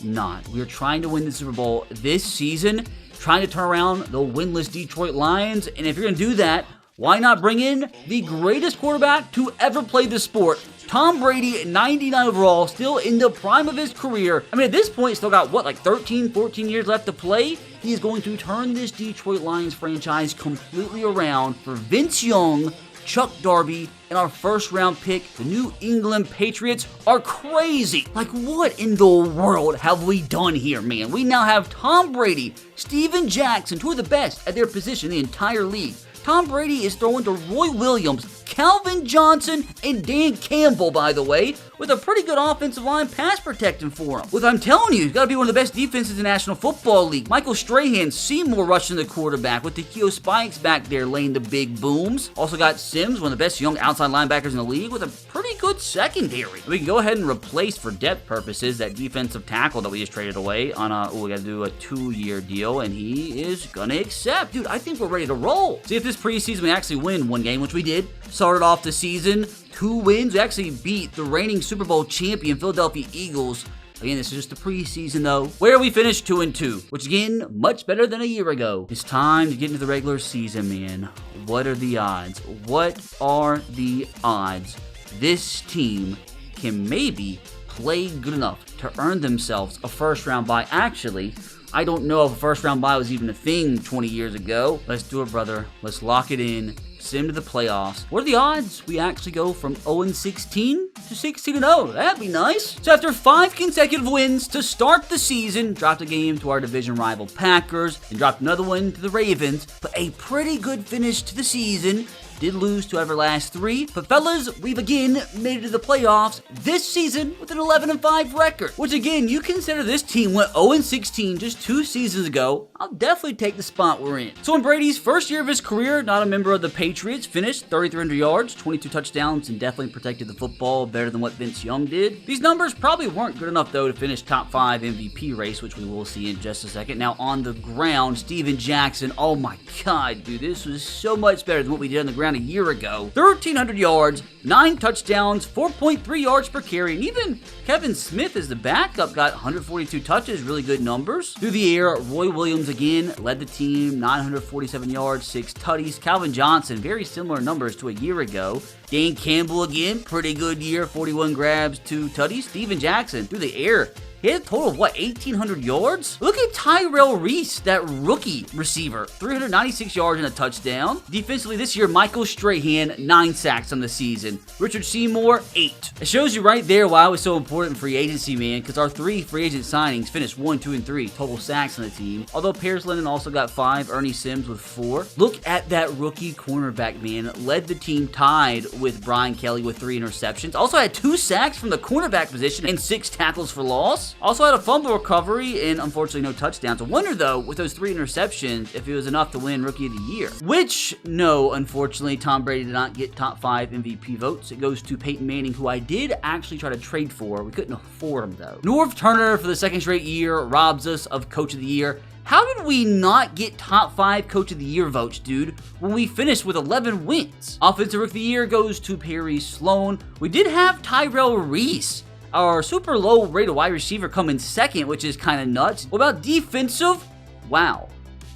not? We're trying to win the Super Bowl this season. Trying to turn around the winless Detroit Lions, and if you're going to do that, Why not bring in the greatest quarterback to ever play the sport? Tom Brady, 99 overall, still in the prime of his career. I mean, at this point, still got, what, like 13, 14 years left to play? He is going to turn this Detroit Lions franchise completely around for Vince Young, Chuck Darby, and our first-round pick. The New England Patriots are crazy. Like, what in the world have we done here, man? We now have Tom Brady, Steven Jackson, two of the best at their position in the entire league. Tom Brady is throwing to Roy Williams, Calvin Johnson, and Dan Campbell, by the way, with a pretty good offensive line pass protecting for him. With I'm telling you, he's got to be one of the best defenses in the National Football League. Michael Strahan, Seymour rushing the quarterback with the Keo Spikes back there laying the big booms. Also got Sims, one of the best young outside linebackers in the league, with a pretty good secondary. We can go ahead and replace, for depth purposes, that defensive tackle that we just traded away on we got to do a 2-year deal, and he is going to accept. Dude, I think we're ready to roll. See if this preseason we actually win one game, which we did. Started off the season, 2 wins. We actually beat the reigning Super Bowl champion Philadelphia Eagles. Again, this is just the preseason, though, where we finished 2-2, which, again, much better than a year ago. It's time to get into the regular season, man. What are the odds? What are the odds this team can maybe play good enough to earn themselves a first-round bye? Actually, I don't know if a first-round bye was even a thing 20 years ago. Let's do it, brother. Let's lock it in. Sim to the playoffs. What are the odds we actually go from 0-16 to 16-0? That'd be nice. So after 5 consecutive wins to start the season, dropped a game to our division rival Packers, and dropped another one to the Ravens, but a pretty good finish to the season. Did lose to our last 3, but fellas, we've again made it to the playoffs this season with an 11-5 record, which again, you consider this team went 0-16 just 2 seasons ago. I'll definitely take the spot we're in. So in Brady's first year of his career, not a member of the Patriots, finished 3,300 yards, 22 touchdowns, and definitely protected the football better than what Vince Young did. These numbers probably weren't good enough, though, to finish top 5 MVP race, which we will see in just a second. Now, on the ground, Steven Jackson, oh my god, dude, this was so much better than what we did on the ground a year ago. 1,300 yards, 9 touchdowns, 4.3 yards per carry, and even Kevin Smith as the backup got 142 touches, really good numbers. Through the air, Roy Williams again led the team, 947 yards, 6 tutties. Calvin Johnson, very similar numbers to a year ago. Dan Campbell again, pretty good year, 41 grabs, 2 tutties. Steven Jackson through the air, he had a total of, 1,800 yards? Look at Tyrell Reese, that rookie receiver. 396 yards and a touchdown. Defensively this year, Michael Strahan, 9 sacks on the season. Richard Seymour, 8. It shows you right there why it was so important in free agency, man, because our 3 free agent signings finished 1, 2, and 3 total sacks on the team. Although Paris Lennon also got 5, Ernie Sims with 4. Look at that rookie cornerback, man. Led the team tied with Brian Kelly with 3 interceptions. Also had 2 sacks from the cornerback position and 6 tackles for loss. Also had a fumble recovery and unfortunately no touchdowns. I wonder though, with those 3 interceptions, if it was enough to win Rookie of the Year. Which, no, unfortunately, Tom Brady did not get top 5 MVP votes. It goes to Peyton Manning, who I did actually try to trade for. We couldn't afford him though. Norv Turner, for the 2nd straight year, robs us of Coach of the Year. How did we not get top 5 Coach of the Year votes, dude, when we finished with 11 wins? Offensive Rookie of the Year goes to Perry Sloan. We did have Tyrell Reese, our super low rated wide receiver, come in 2nd, which is kind of nuts. What about defensive? Wow.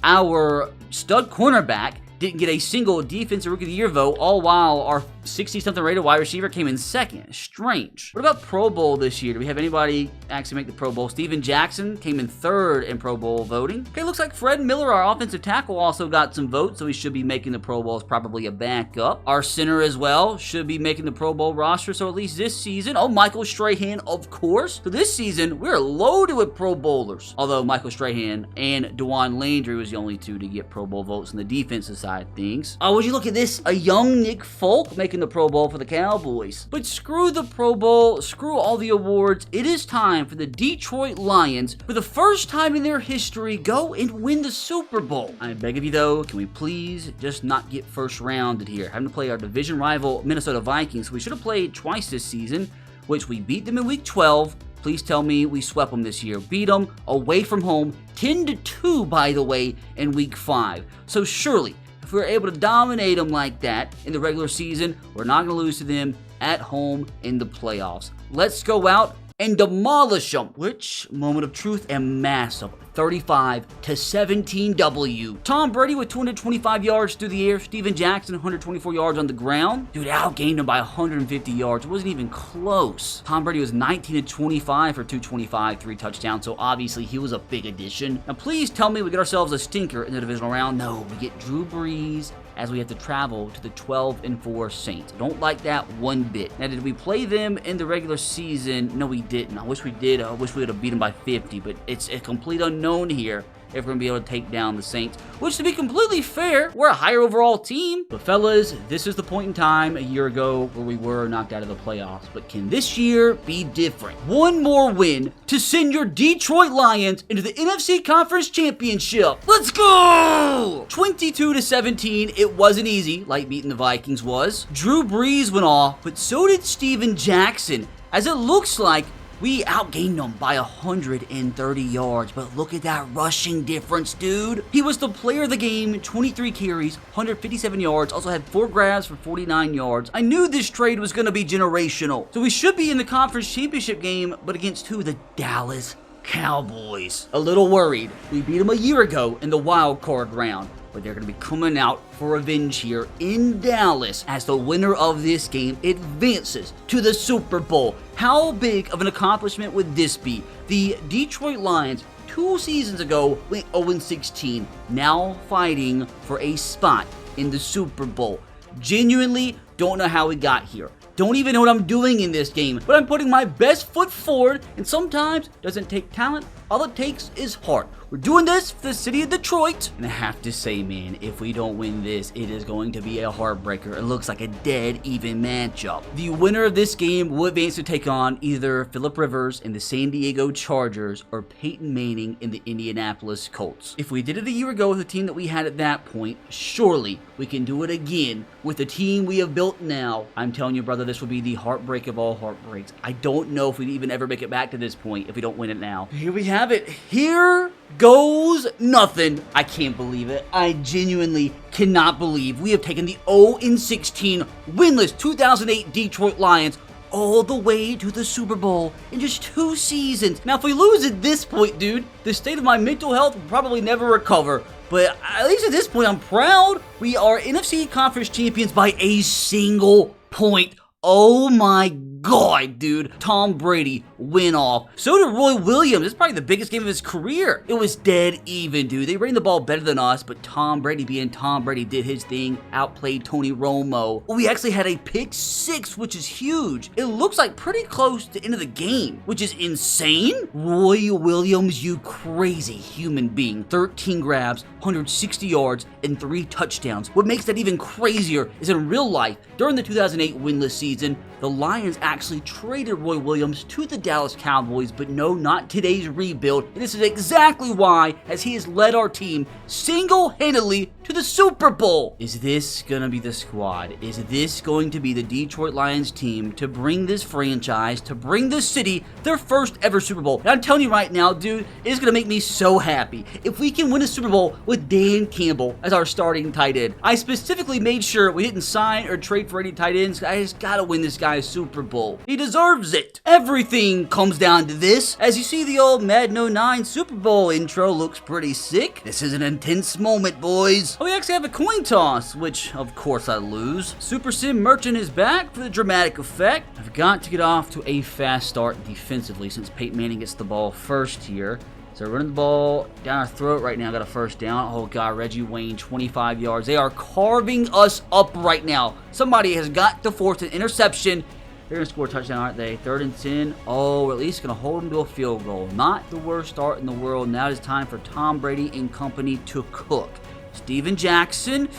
Our stud cornerback didn't get a single Defensive Rookie of the Year vote, all while our 60-something rated wide receiver came in 2nd. Strange. What about Pro Bowl this year? Do we have anybody actually make the Pro Bowl? Steven Jackson came in 3rd in Pro Bowl voting. Okay, looks like Fred Miller, our offensive tackle, also got some votes, so he should be making the Pro Bowl as probably a backup. Our center as well should be making the Pro Bowl roster, so at least this season. Oh, Michael Strahan, of course. So this season, we're loaded with Pro Bowlers. Although Michael Strahan and DeJuan Landry was the only 2 to get Pro Bowl votes on the defensive side of things. Oh, would you look at this? A young Nick Folk making the Pro Bowl for the Cowboys. But screw the Pro Bowl, screw all the awards. It is time for the Detroit Lions, for the first time in their history, go and win the Super Bowl. I beg of you though, can we please just not get first rounded here? Having to play our division rival Minnesota Vikings. We should have played twice this season, which we beat them in week 12. Please tell me we swept them this year. Beat them away from home, 10-2 by the way, in week 5. So surely, if we're able to dominate them like that in the regular season, we're not going to lose to them at home in the playoffs. Let's go out and demolish them. Which, moment of truth, a massive 35-17 W. Tom Brady with 225 yards through the air. Steven Jackson 124 yards on the ground. Dude, outgained him by 150 yards. It wasn't even close. Tom Brady was 19-25 for 225, 3 touchdowns, so obviously he was a big addition. Now please tell me we get ourselves a stinker in the divisional round. No, we get Drew Brees as we have to travel to the 12-4 Saints. I don't like that one bit. Now, did we play them in the regular season? No, we didn't. I wish we did. I wish we would have beat them by 50, but it's a complete unknown here if we're going to be able to take down the Saints, which, to be completely fair, we're a higher overall team. But fellas, this is the point in time a year ago where we were knocked out of the playoffs. But can this year be different? One more win to send your Detroit Lions into the NFC Conference Championship. Let's go! 22-17, it wasn't easy, like beating the Vikings was. Drew Brees went off, but so did Steven Jackson, as it looks like we outgained him by 130 yards, but look at that rushing difference, dude. He was the player of the game, 23 carries, 157 yards, also had 4 grabs for 49 yards. I knew this trade was going to be generational. So we should be in the conference championship game, but against who? The Dallas Cowboys. A little worried. We beat them a year ago in the wild card round, but they're going to be coming out for revenge here in Dallas as the winner of this game advances to the Super Bowl. How big of an accomplishment would this be? The Detroit Lions 2 seasons ago went 0-16, now fighting for a spot in the Super Bowl. Genuinely don't know how we got here. Don't even know what I'm doing in this game, but I'm putting my best foot forward, and sometimes it doesn't take talent. All it takes is heart. We're doing this for the city of Detroit, and I have to say, man, if we don't win this, it is going to be a heartbreaker. It looks like a dead even matchup. The winner of this game will advance to take on either Phillip Rivers in the San Diego Chargers or Peyton Manning in the Indianapolis Colts. If we did it a year ago with the team that we had at that point, surely we can do it again with the team we have built now. I'm telling you, brother, this will be the heartbreak of all heartbreaks. I don't know if we'd even ever make it back to this point if we don't win it now. Here we have it. Here goes nothing. I can't believe it. I genuinely cannot believe we have taken the 0-16 winless 2008 Detroit Lions all the way to the Super Bowl in just 2 seasons. Now, if we lose at this point, dude, the state of my mental health will probably never recover. But at least at this point, I'm proud. We are NFC Conference champions by a single point. Oh my God, dude. Tom Brady went off. So did Roy Williams. It's probably the biggest game of his career. It was dead even, dude. They ran the ball better than us, but Tom Brady being Tom Brady did his thing, outplayed Tony Romo. We actually had a pick 6, which is huge. It looks like pretty close to the end of the game, which is insane. Roy Williams, you crazy human being. 13 grabs, 160 yards, and 3 touchdowns. What makes that even crazier is in real life, during the 2008 winless season, the Lions actually traded Roy Williams to the Dallas Cowboys, but no, not today's rebuild. And this is exactly why, as he has led our team single-handedly to the Super Bowl. Is this gonna be the squad? Is this going to be the Detroit Lions team to bring this franchise, to bring this city their first ever Super Bowl? And I'm telling you right now, dude, it's gonna make me so happy. If we can win a Super Bowl with Dan Campbell as our starting tight end. I specifically made sure we didn't sign or trade for any tight ends. I just gotta win this guy a Super Bowl. He deserves it. Everything comes down to this. As you see, the old Madden 09 Super Bowl intro looks pretty sick. This is an intense moment, boys. Oh, we actually have a coin toss, which of course I lose. Super Sim Merchant is back for the dramatic effect. I've got to get off to a fast start defensively since Peyton Manning gets the ball first here. So running the ball down our throat right now, got a first down. Oh God, Reggie Wayne, 25 yards. They are carving us up right now. Somebody has got to force an interception. They're going to score a touchdown, aren't they? 3rd and 10. Oh, we're at least going to hold them to a field goal. Not the worst start in the world. Now it is time for Tom Brady and company to cook. Steven Jackson.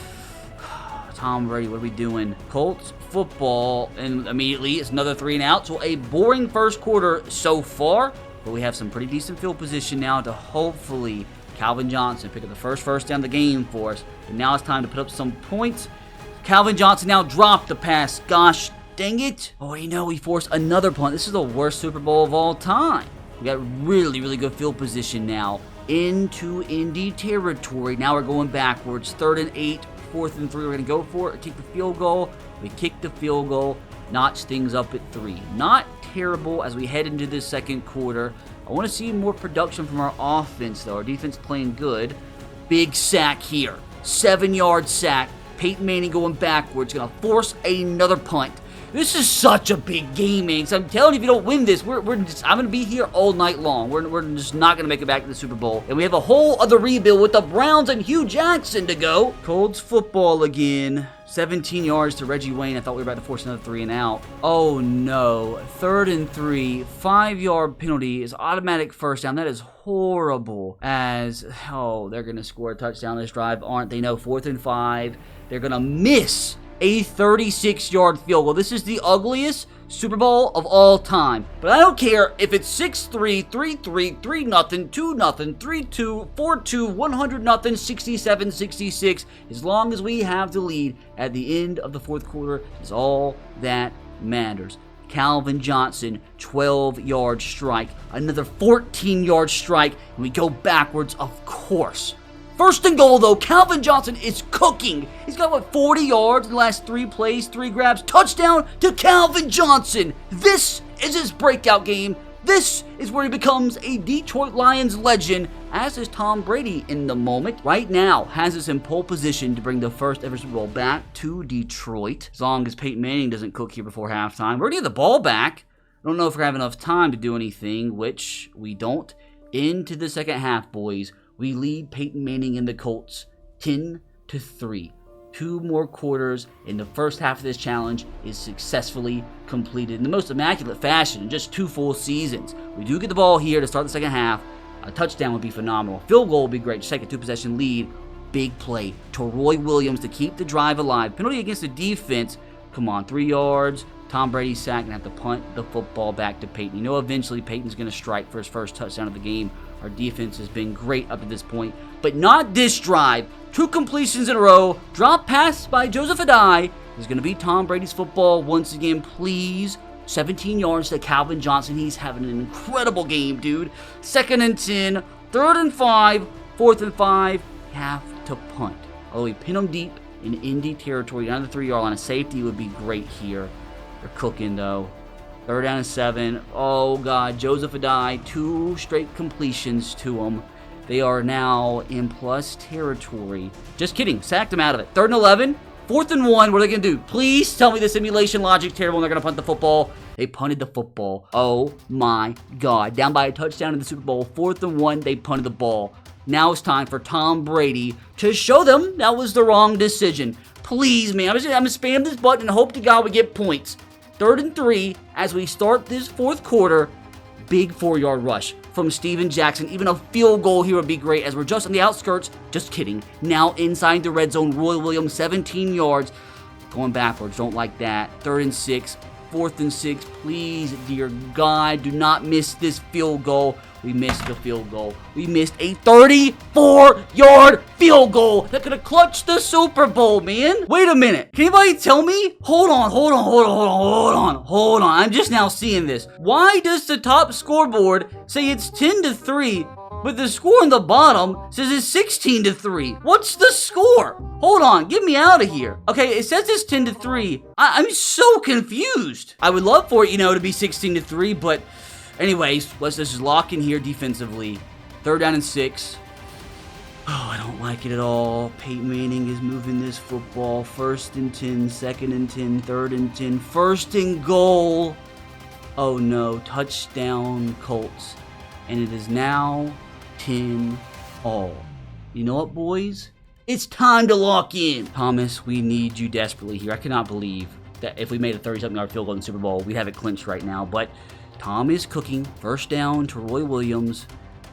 Tom Brady, what are we doing? Colts football, and immediately it's another 3 and out. So a boring first quarter so far, but we have some pretty decent field position now to hopefully Calvin Johnson pick up the first down of the game for us. And now it's time to put up some points. Calvin Johnson now dropped the pass. Gosh dang it. Oh, you know, we forced another punt. This is the worst Super Bowl of all time. We got really, really good field position now into Indy territory. Now we're going backwards. 3rd and 8, 4th and 3. We're going to go for it, kick the field goal. We kick the field goal, notch things up at 3. Not terrible as we head into this second quarter. I want to see more production from our offense, though. Our defense playing good. Big sack here. 7-yard sack. Peyton Manning going backwards. Going to force another punt. This is such a big game, man. So I'm telling you, if you don't win this, I'm going to be here all night long. We're just not going to make it back to the Super Bowl. And we have a whole other rebuild with the Browns and Hugh Jackson to go. Colts football again. 17 yards to Reggie Wayne. I thought we were about to force another 3 and out. Oh, no. 3rd and 3. 5-yard penalty is automatic first down. That is horrible. They're going to score a touchdown this drive, aren't they? No, 4th and 5. They're going to miss a 36-yard field goal. This is the ugliest Super Bowl of all time. But I don't care if it's 6-3, 3-3, 3-0, 2-0, 3-2, 4-2, 100-0, 67-66. As long as we have the lead at the end of the fourth quarter is all that matters. Calvin Johnson, 12-yard strike. Another 14-yard strike. And we go backwards, of course. First and goal, though, Calvin Johnson is cooking. He's got, 40 yards in the last 3 plays, 3 grabs. Touchdown to Calvin Johnson. This is his breakout game. This is where he becomes a Detroit Lions legend, as is Tom Brady in the moment. Right now, has us in pole position to bring the first ever Super Bowl back to Detroit. As long as Peyton Manning doesn't cook here before halftime. We're going to get the ball back. I don't know if we're going to have enough time to do anything, which we don't. Into the second half, boys. We lead Peyton Manning and the Colts 10-3. 2 more quarters in the first half of this challenge is successfully completed in the most immaculate fashion in just 2 full seasons. We do get the ball here to start the second half. A touchdown would be phenomenal. Field goal would be great. Just take a 2-possession lead. Big play to Roy Williams to keep the drive alive. Penalty against the defense. Come on, 3 yards. Tom Brady sacked and have to punt the football back to Peyton. You know eventually Peyton's going to strike for his first touchdown of the game. Our defense has been great up to this point, but not this drive. 2 completions in a row. Drop pass by Joseph Adai. Is going to be Tom Brady's football once again, please. 17 yards to Calvin Johnson. He's having an incredible game, dude. 2nd and 10. 3rd and 5. 4th and 5. Have to punt. Oh, we pin him deep in Indy territory. Down the 3-yard line. A safety would be great here. They're cooking, though. 3rd down and 7. Oh, God. Joseph Adai. 2 straight completions to him. They are now in plus territory. Just kidding. Sacked him out of it. 3rd and 11. 4th and 1. What are they going to do? Please tell me the simulation logic terrible and they're going to punt the football. They punted the football. Oh, my God. Down by a touchdown in the Super Bowl. 4th and 1. They punted the ball. Now it's time for Tom Brady to show them that was the wrong decision. Please, man. I'm going to spam this button and hope to God we get points. 3rd and 3 as we start this fourth quarter. Big 4-yard rush from Steven Jackson. Even a field goal here would be great as we're just on the outskirts. Just kidding. Now inside the red zone. Roy Williams, 17 yards. Going backwards. Don't like that. 3rd and 6. 4th and 6. Please, dear God, do not miss this field goal. We missed the field goal. We missed a 34-yard field goal that could have clutched the Super Bowl, man. Wait a minute. Can anybody tell me? Hold on. I'm just now seeing this. Why does the top scoreboard say it's 10-3, but the score on the bottom says it's 16-3? What's the score? Hold on. Get me out of here. Okay, it says it's 10-3. I'm so confused. I would love for it, to be 16-3, but anyways, let's just lock in here defensively. 3rd down and 6. Oh, I don't like it at all. Peyton Manning is moving this football. 1st and 10, 2nd and 10, 3rd and 10, 1st and goal. Oh no, touchdown Colts. And it is now 10-all. You know what, boys? It's time to lock in. Thomas, we need you desperately here. I cannot believe that if we made a 30-something yard field goal in the Super Bowl, we'd have it clinched right now. But Tom is cooking. 1st down to Roy Williams.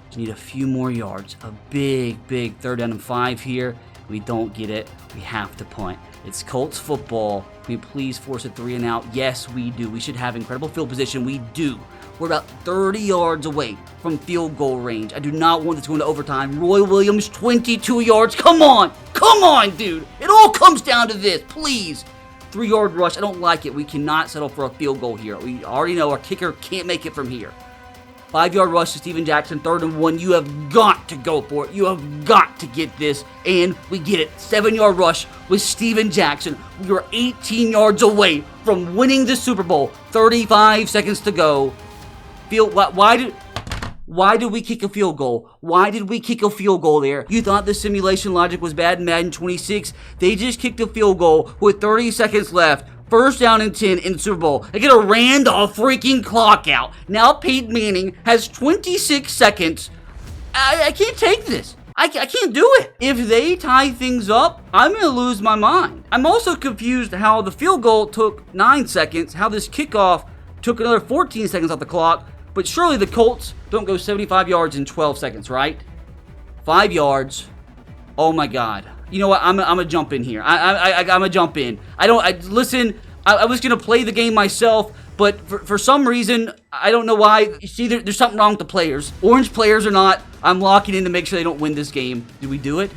Just need a few more yards. A big 3rd down and 5 here. We don't get it. We have to punt. It's Colts football. Can we please force a 3 and out? Yes, we do. We should have incredible field position. We do. We're about 30 yards away from field goal range. I do not want this to go into overtime. Roy Williams, 22 yards. Come on, dude. It all comes down to this. Please. 3-yard rush. I don't like it. We cannot settle for a field goal here. We already know our kicker can't make it from here. 5-yard rush to Steven Jackson, 3rd and 1. You have got to go for it. You have got to get this, and we get it. 7-yard rush with Steven Jackson. We are 18 yards away from winning the Super Bowl. 35 seconds to go. Why did we kick a field goal? Why did we kick a field goal there? You thought the simulation logic was bad in Madden 26? They just kicked a field goal with 30 seconds left. 1st down and 10 in the Super Bowl. They get a ran the freaking clock out. Now Peyton Manning has 26 seconds. I can't take this. I can't do it. If they tie things up, I'm going to lose my mind. I'm also confused how the field goal took 9 seconds, how this kickoff took another 14 seconds off the clock, but surely the Colts don't go 75 yards in 12 seconds, right? 5 yards. Oh my God. You know what? I'm gonna jump in here. I'm gonna jump in. I was gonna play the game myself, but for some reason, I don't know why. You see, there's something wrong with the players. Orange players or not, I'm locking in to make sure they don't win this game. Did we do it?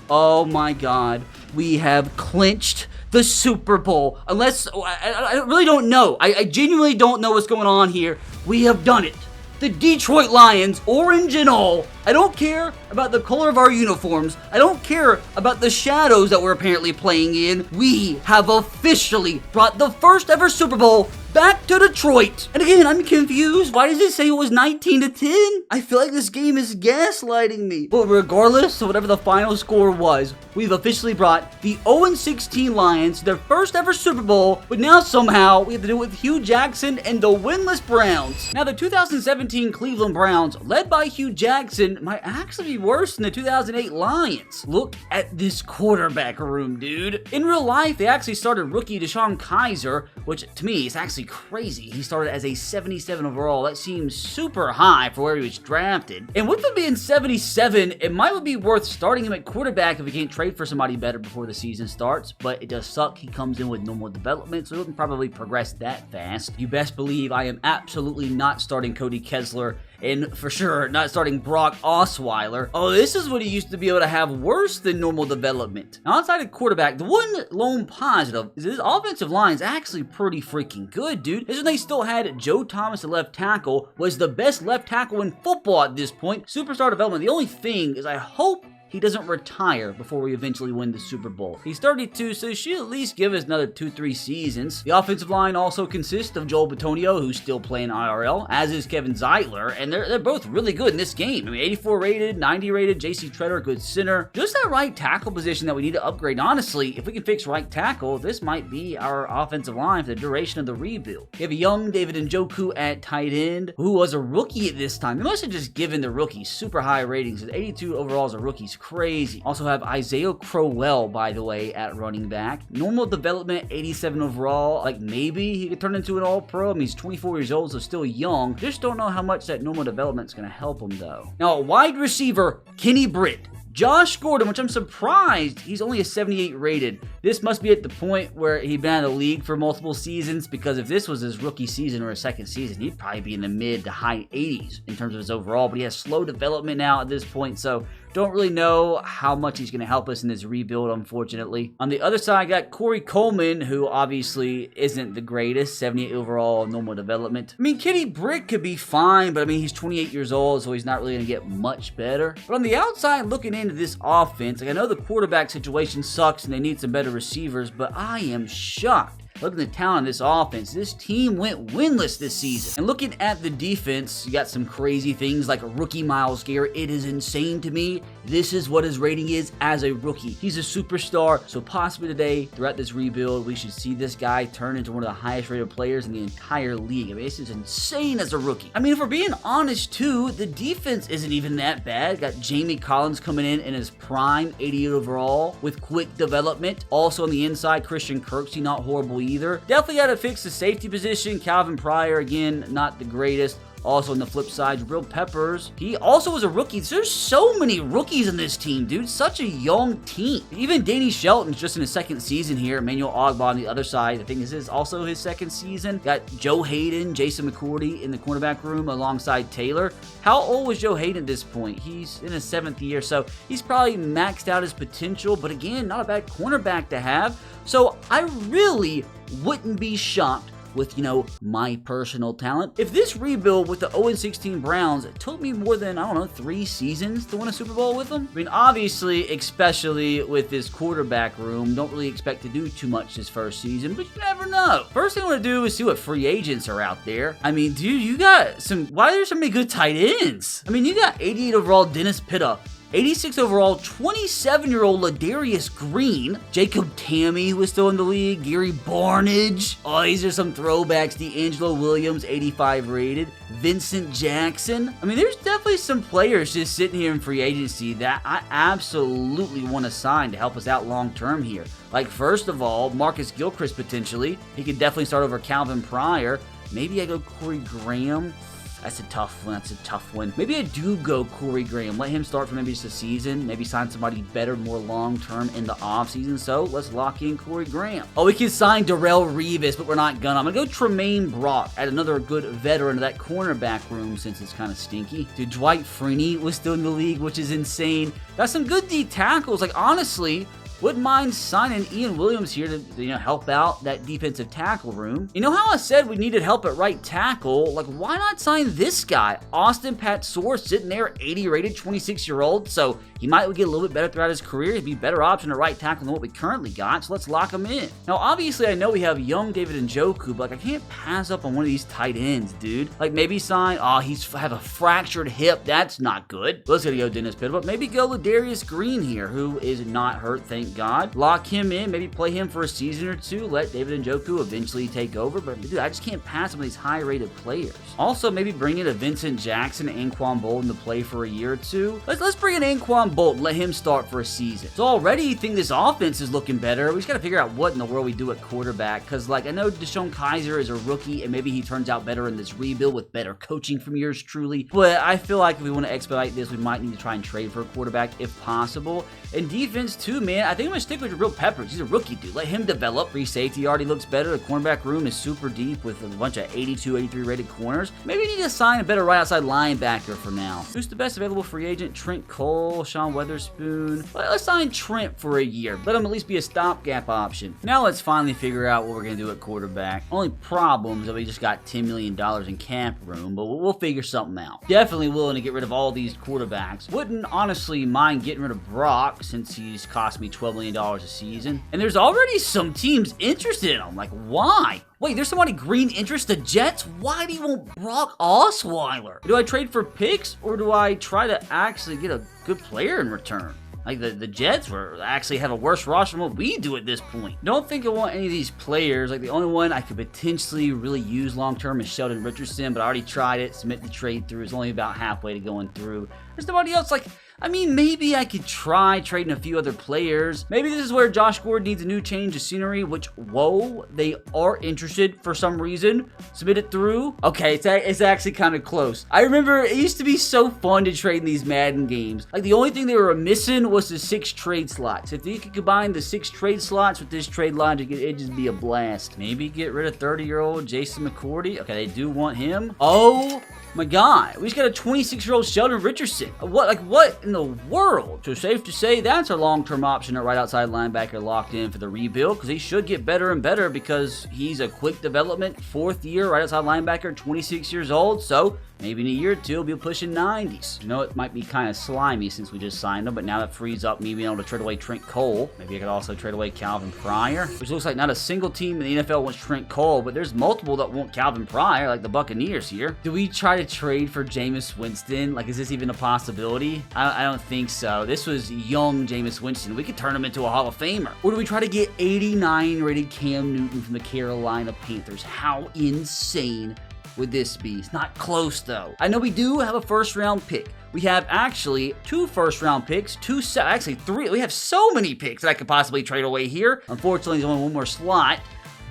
Oh my God. We have clinched the Super Bowl. Unless, I really don't know. I genuinely don't know what's going on here. We have done it. The Detroit Lions, orange and all. I don't care about the color of our uniforms. I don't care about the shadows that we're apparently playing in. We have officially brought the first ever Super Bowl back to Detroit. And again, I'm confused. Why does it say it was 19-10? I feel like this game is gaslighting me. But regardless of whatever the final score was, we've officially brought the 0-16 Lions to their first ever Super Bowl, but now somehow we have to do it with Hugh Jackson and the winless Browns. Now the 2017 Cleveland Browns, led by Hugh Jackson, might actually be worse than the 2008 Lions. Look at this quarterback room, dude. In real life, they actually started rookie Deshaun Kaiser, which to me is actually crazy. He started as a 77 overall. That seems super high for where he was drafted. And with him being 77, it might be worth starting him at quarterback if we can't trade for somebody better before the season starts, but it does suck. He comes in with normal development, so he doesn't probably progress that fast. You best believe I am absolutely not starting Cody Kessler, and for sure not starting Brock Osweiler. Oh, this is what he used to be able to have worse than normal development. Now, outside of quarterback, the one lone positive is this offensive line is actually pretty freaking good, dude. This is when they still had Joe Thomas at left tackle, was the best left tackle in football at this point. Superstar development. The only thing is I hope he doesn't retire before we eventually win the Super Bowl. He's 32, so he should at least give us another 2-3 seasons. The offensive line also consists of Joel Bitonio, who's still playing IRL, as is Kevin Zeitler, and they're both really good in this game. I mean, 84 rated, 90 rated, JC Treader, good center. Just that right tackle position that we need to upgrade. Honestly, if we can fix right tackle, this might be our offensive line for the duration of the rebuild. We have a young David Njoku at tight end, who was a rookie at this time. They must have just given the rookies super high ratings. 82 overall as a rookie. Crazy. Also have Isaiah Crowell, by the way, at running back. Normal development, 87 overall. Like, maybe he could turn into an all-pro. I mean, he's 24 years old, so still young. Just don't know how much that normal development's going to help him, though. Now, wide receiver, Kenny Britt. Josh Gordon, which I'm surprised he's only a 78 rated. This must be at the point where he'd been out of the league for multiple seasons, because if this was his rookie season or his second season, he'd probably be in the mid to high 80s in terms of his overall, but he has slow development now at this point, so don't really know how much he's going to help us in this rebuild, unfortunately. On the other side, I got Corey Coleman, who obviously isn't the greatest, 78 overall, normal development. I mean, Kenny Britt could be fine, but I mean, he's 28 years old, so he's not really going to get much better. But on the outside, looking into this offense, like, I know the quarterback situation sucks and they need some better receivers, but I am shocked. Look at the talent of this offense. This team went winless this season. And looking at the defense, you got some crazy things like a rookie Myles Garrett. It is insane to me. This is what his rating is as a rookie. He's a superstar. So possibly today, throughout this rebuild, we should see this guy turn into one of the highest rated players in the entire league. I mean, this is insane as a rookie. I mean, if we're being honest too, the defense isn't even that bad. Got Jamie Collins coming in his prime, 88 overall, with quick development. Also on the inside, Christian Kirksey, not horrible either. Definitely got to fix the safety position. Calvin Pryor, again, not the greatest. Also on the flip side, Real Peppers. He also was a rookie. There's so many rookies in this team, dude. Such a young team. Even Danny Shelton's just in his second season here. Emmanuel Ogbah on the other side. I think this is also his second season. Got Joe Hayden, Jason McCourty in the cornerback room alongside Taylor. How old was Joe Hayden at this point? He's in his 7th year, so he's probably maxed out his potential, but again, not a bad cornerback to have. So I really wouldn't be shocked with, you know, my personal talent. If this rebuild with the 0-16 Browns took me more than, I don't know, 3 seasons to win a Super Bowl with them, I mean, obviously, especially with this quarterback room, don't really expect to do too much this first season, but you never know. First thing I want to do is see what free agents are out there. I mean, dude, you got some, why are there so many good tight ends? I mean, you got 88 overall Dennis Pitta, 86 overall, 27-year-old Ladarius Green, Jacob Tamme, who is still in the league, Gary Barnidge. Oh, these are some throwbacks. D'Angelo Williams, 85 rated, Vincent Jackson. I mean, there's definitely some players just sitting here in free agency that I absolutely want to sign to help us out long-term here. Like, first of all, Marcus Gilchrist potentially. He could definitely start over Calvin Pryor. Maybe I go Corey Graham. That's a tough one. That's a tough one. Maybe I do go Corey Graham. Let him start for maybe just a season. Maybe sign somebody better, more long-term in the offseason. So let's lock in Corey Graham. Oh, we can sign Darrelle Revis, but we're not gonna. I'm gonna go Tremaine Brock, add another good veteran to that cornerback room since it's kind of stinky. Dude, Dwight Freeney was still in the league, which is insane. Got some good D tackles. Like, honestly, wouldn't mind signing Ian Williams here to, you know, help out that defensive tackle room. You know how I said we needed help at right tackle? Like, why not sign this guy? Austin Patsor, sitting there, 80 rated, 26-year-old. So he might get a little bit better throughout his career. He'd be a better option at right tackle than what we currently got. So let's lock him in. Now, obviously, I know we have young David Njoku, but like, I can't pass up on one of these tight ends, dude. Like, maybe sign, oh, he's have a fractured hip. That's not good. Let's go Dennis Pitta, but maybe go Ladarius Green here, who is not hurt, thank God. Lock him in, maybe play him for a season or two, let David Njoku eventually take over, but dude, I just can't pass on these high-rated players. Also, maybe bring in a Vincent Jackson and Anquan Bolden to play for a year or two. Let's bring in Anquan Bolden, let him start for a season. So already you think this offense is looking better. We just got to figure out what in the world we do at quarterback, because like, I know Deshaun Kaiser is a rookie, and maybe he turns out better in this rebuild with better coaching from yours truly, but I feel like if we want to expedite this, we might need to try and trade for a quarterback if possible. And defense too, man, I think I'm going to stick with Jabril Peppers. He's a rookie, dude. Let him develop. Free safety already looks better. The cornerback room is super deep with a bunch of 82, 83 rated corners. Maybe we need to sign a better right outside linebacker for now. Who's the best available free agent? Trent Cole, Sean Weatherspoon. Let's sign Trent for a year. Let him at least be a stopgap option. Now let's finally figure out what we're going to do at quarterback. Only problem is that we just got $10 million in cap room, but we'll figure something out. Definitely willing to get rid of all these quarterbacks. Wouldn't honestly mind getting rid of Brock since he's cost me $12 million a season. And there's already some teams interested in him. Like, why? Wait, there's somebody green interest, the Jets? Why do you want Brock Osweiler? Do I trade for picks, or do I try to actually get a good player in return? Like, the Jets actually have a worse roster than what we do at this point. Don't think I want any of these players. Like, the only one I could potentially really use long-term is Sheldon Richardson, but I already tried it. Submit the trade through. It's only about halfway to going through. There's nobody else. Like, I mean, maybe I could try trading a few other players. Maybe this is where Josh Gordon needs a new change of scenery, which, whoa, they are interested for some reason. Submit it through. Okay, it's actually kind of close. I remember it used to be so fun to trade in these Madden games. Like, the only thing they were missing was the 6 trade slots. If you could combine the 6 trade slots with this trade logic, it'd just be a blast. Maybe get rid of 30-year-old Jason McCourty. Okay, they do want him. Oh my God, we just got a 26-year-old Sheldon Richardson. What in the world? So safe to say that's our long-term option at right outside linebacker locked in for the rebuild, because he should get better and better because he's a quick development, 4th year right outside linebacker, 26 years old. So maybe in a year or two, he'll be pushing 90s. You know, it might be kind of slimy since we just signed him, but now that frees up me being able to trade away Trent Cole. Maybe I could also trade away Calvin Pryor, which looks like not a single team in the NFL wants Trent Cole, but there's multiple that want Calvin Pryor, like the Buccaneers here. Do we try to trade for Jameis Winston? Like, is this even a possibility? I don't think so. This was young Jameis Winston. We could turn him into a Hall of Famer. Or do we try to get 89 rated Cam Newton from the Carolina Panthers? How insane would this be? It's not close though. I know we do have a 1st round pick. We have actually 2 1st round picks, 3. We have so many picks that I could possibly trade away here. Unfortunately, there's only one more slot,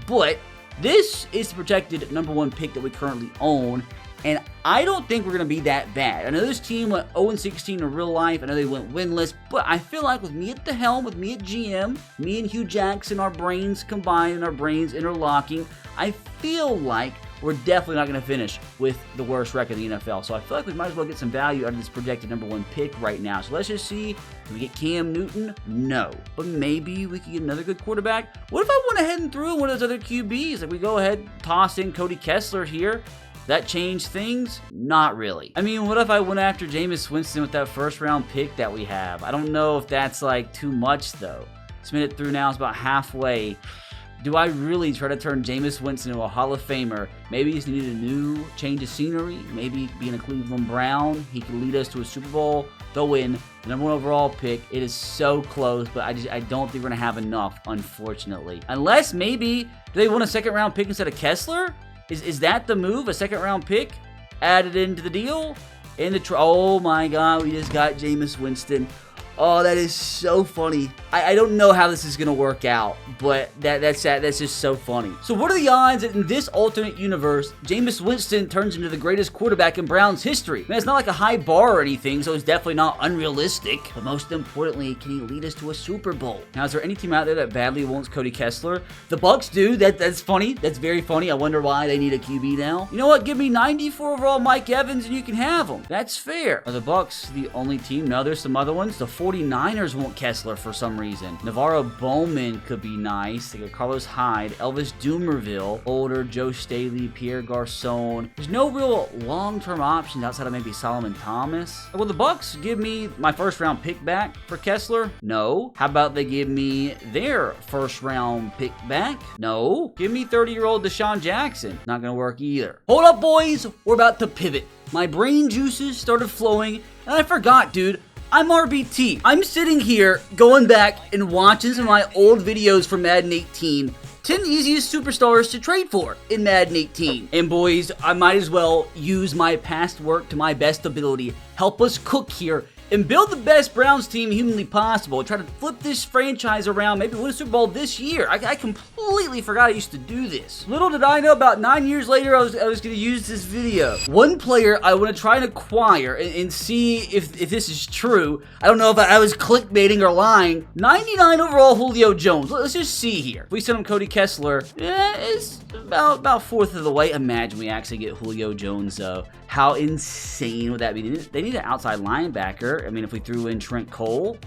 but this is the projected #1 pick that we currently own. And I don't think we're going to be that bad. I know this team went 0-16 in real life. I know they went winless. But I feel like with me at the helm, with me at GM, me and Hugh Jackson, our brains combined and our brains interlocking, I feel like we're definitely not going to finish with the worst record in the NFL. So I feel like we might as well get some value out of this projected number 1 pick right now. So let's just see. Can we get Cam Newton? No. But maybe we could get another good quarterback. What if I went ahead and threw in one of those other QBs? Like we go ahead, toss in Cody Kessler here. That changed things? Not really. I mean, what if I went after Jameis Winston with that first-round pick that we have? I don't know if that's like too much though. Submit it through now, it's about halfway. Do I really try to turn Jameis Winston into a Hall of Famer? Maybe he's needed a new change of scenery. Maybe being a Cleveland Brown, he could lead us to a Super Bowl. Throw in the number 1 overall pick. It is so close, but I don't think we're going to have enough, unfortunately. Unless maybe, do they want a second-round pick instead of Kessler? Is that the move? A second-round pick added into the deal? Oh my God, we just got Jameis Winston. Oh, that is so funny. I don't know how this is going to work out, but that's just so funny. So what are the odds that in this alternate universe, Jameis Winston turns into the greatest quarterback in Browns history? Man, it's not like a high bar or anything, so it's definitely not unrealistic. But most importantly, can he lead us to a Super Bowl? Now, is there any team out there that badly wants Cody Kessler? The Bucks do. That's funny. That's very funny. I wonder why they need a QB now. You know what? Give me 94 overall Mike Evans and you can have him. That's fair. Are the Bucks the only team? No, there's some other ones. The 49ers want Kessler for some reason. Navarro Bowman could be nice. They got Carlos Hyde, Elvis Dumerville, Older, Joe Staley, Pierre Garcon. There's no real long-term options outside of maybe Solomon Thomas. Will the Bucks give me my first-round pick back for Kessler? No. How about they give me their first-round pick back? No. Give me 30-year-old Deshaun Jackson. Not gonna work either. Hold up, boys. We're about to pivot. My brain juices started flowing, and I forgot, dude. I'm RBT. I'm sitting here going back and watching some of my old videos from Madden 18. 10 easiest superstars to trade for in Madden 18. And boys, I might as well use my past work to my best ability. Help us cook here and build the best Browns team humanly possible. Try to flip this franchise around, maybe win a Super Bowl this year. I completely forgot I used to do this. Little did I know, about 9 years later, I was going to use this video. One player I want to try and acquire and see if this is true. I don't know if I was clickbaiting or lying. 99 overall Julio Jones. Let's just see here. If we send him Cody Kessler, it's about fourth of the way. Imagine we actually get Julio Jones, though. How insane would that be? They need an outside linebacker. I mean, if we threw in Trent Cole,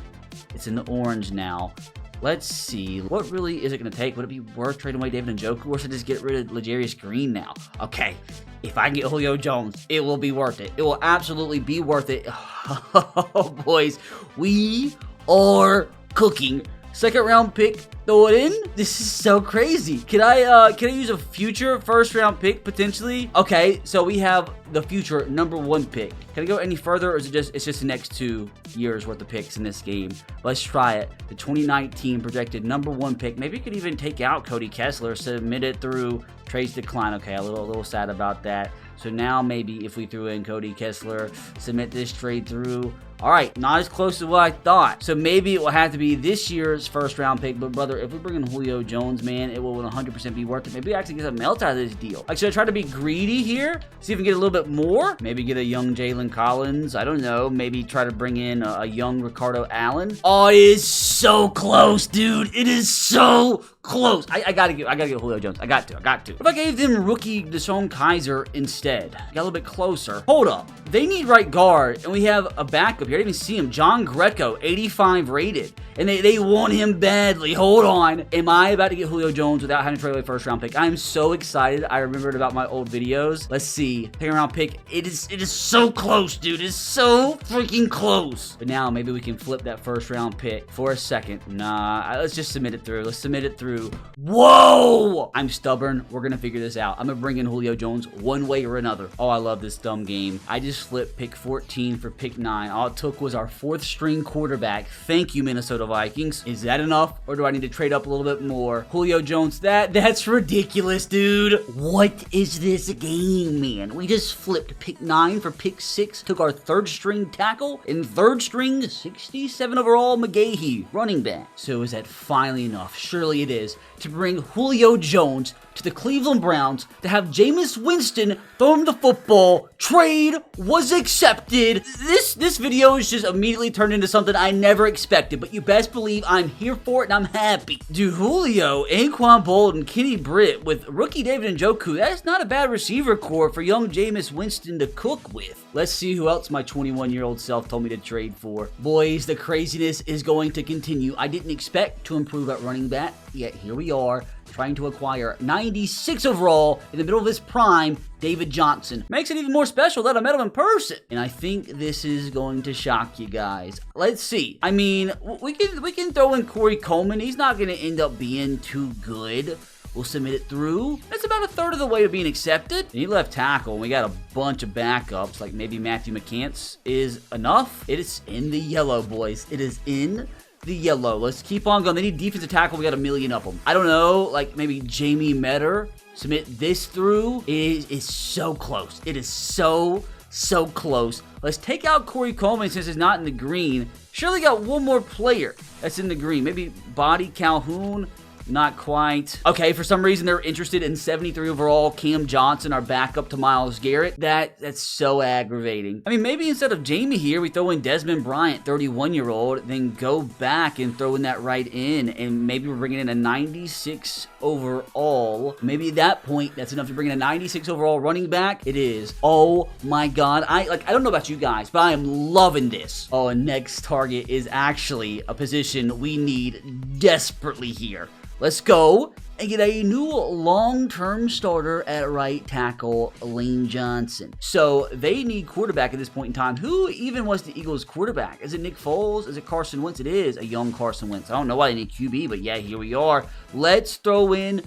it's in the orange now. Let's see. What really is it going to take? Would it be worth trading away David Njoku, or should I just get rid of L'Jarius Green now? Okay, if I can get Julio Jones, it will be worth it. It will absolutely be worth it. Oh, boys, we are cooking. Second round pick, throw it in. This is so crazy. Can I use a future first round pick potentially? Okay, so we have the future number 1 pick. Can I go any further, or is it's just the next 2 years worth of picks in this game? Let's try it. The 2019 projected number 1 pick. Maybe you could even take out Cody Kessler, submit it through trades decline. Okay, a little sad about that. So now maybe if we threw in Cody Kessler, submit this trade through. All right, not as close to what I thought. So maybe it will have to be this year's first round pick. But brother, if we bring in Julio Jones, man, it will 100% be worth it. Maybe actually get something else out of this deal. Like, should I try to be greedy here? See if we can get a little bit more? Maybe get a young Jalen Collins. I don't know. Maybe try to bring in a young Ricardo Allen. Oh, it is so close, dude. It is so close. I gotta get Julio Jones. I got to. What if I gave them rookie DeShone Kizer instead? Got a little bit closer. Hold up. They need right guard, and we have a backup here. I didn't even see him. John Greco, 85 rated. And they want him badly. Hold on. Am I about to get Julio Jones without having to trade away first round pick? I'm so excited. I remembered about my old videos. Let's see. Second round pick. It is so close, dude. It is so freaking close. But now maybe we can flip that first round pick for a second. Nah, let's just submit it through. Let's submit it through. Whoa! I'm stubborn. We're going to figure this out. I'm going to bring in Julio Jones one way or another. Oh, I love this dumb game. I just flipped pick 14 for pick 9. All it took was our 4th string quarterback. Thank you, Minnesota Vikings. Is that enough, or do I need to trade up a little bit more? Julio Jones, that's ridiculous, dude. What is this game, man? We just flipped pick 9 for pick 6, took our 3rd string tackle, and 3rd string 67 overall McGahee running back. So is that finally enough? Surely it is. is to bring Julio Jones to the Cleveland Browns to have Jameis Winston throw him the football. Trade was accepted. This video is just immediately turned into something I never expected, but you best believe I'm here for it and I'm happy. Dude, Julio, Anquan Bolden, Kenny Britt with rookie David Njoku, that's not a bad receiver core for young Jameis Winston to cook with. Let's see who else my 21-year-old self told me to trade for. Boys, the craziness is going to continue. I didn't expect to improve at running back, yet here we are, trying to acquire 96 overall in the middle of his prime, David Johnson. Makes it even more special that I met him in person. And I think this is going to shock you guys. Let's see. I mean, we can throw in Corey Coleman. He's not going to end up being too good. We'll submit it through. That's about a third of the way to being accepted. And he left tackle, and we got a bunch of backups, like maybe Matthew McCants is enough. It is in the yellow, boys. It is in the yellow. Let's keep on going. They need defensive tackle. We got a million of them. I don't know, like maybe Jamie Metter. Submit this through. It is so close. It is so close. Let's take out Corey Coleman since it's not in the green. Surely got one more player that's in the green. Maybe Body Calhoun. Not quite. Okay, for some reason they're interested in 73 overall Cam Johnson, our backup to Myles Garrett. That's so aggravating. I mean, maybe instead of Jamie here, we throw in Desmond Bryant, 31-year-old, then go back and throw in that right in, and maybe we're bringing in a 96 overall. Maybe at that point, that's enough to bring in a 96 overall running back. It is. Oh my God. I don't know about you guys, but I am loving this. Oh, and next target is actually a position we need desperately here. Let's go and get a new long-term starter at right tackle, Lane Johnson. So they need quarterback at this point in time. Who even was the Eagles' quarterback? Is it Nick Foles? Is it Carson Wentz? It is a young Carson Wentz. I don't know why they need QB, but yeah, here we are. Let's throw in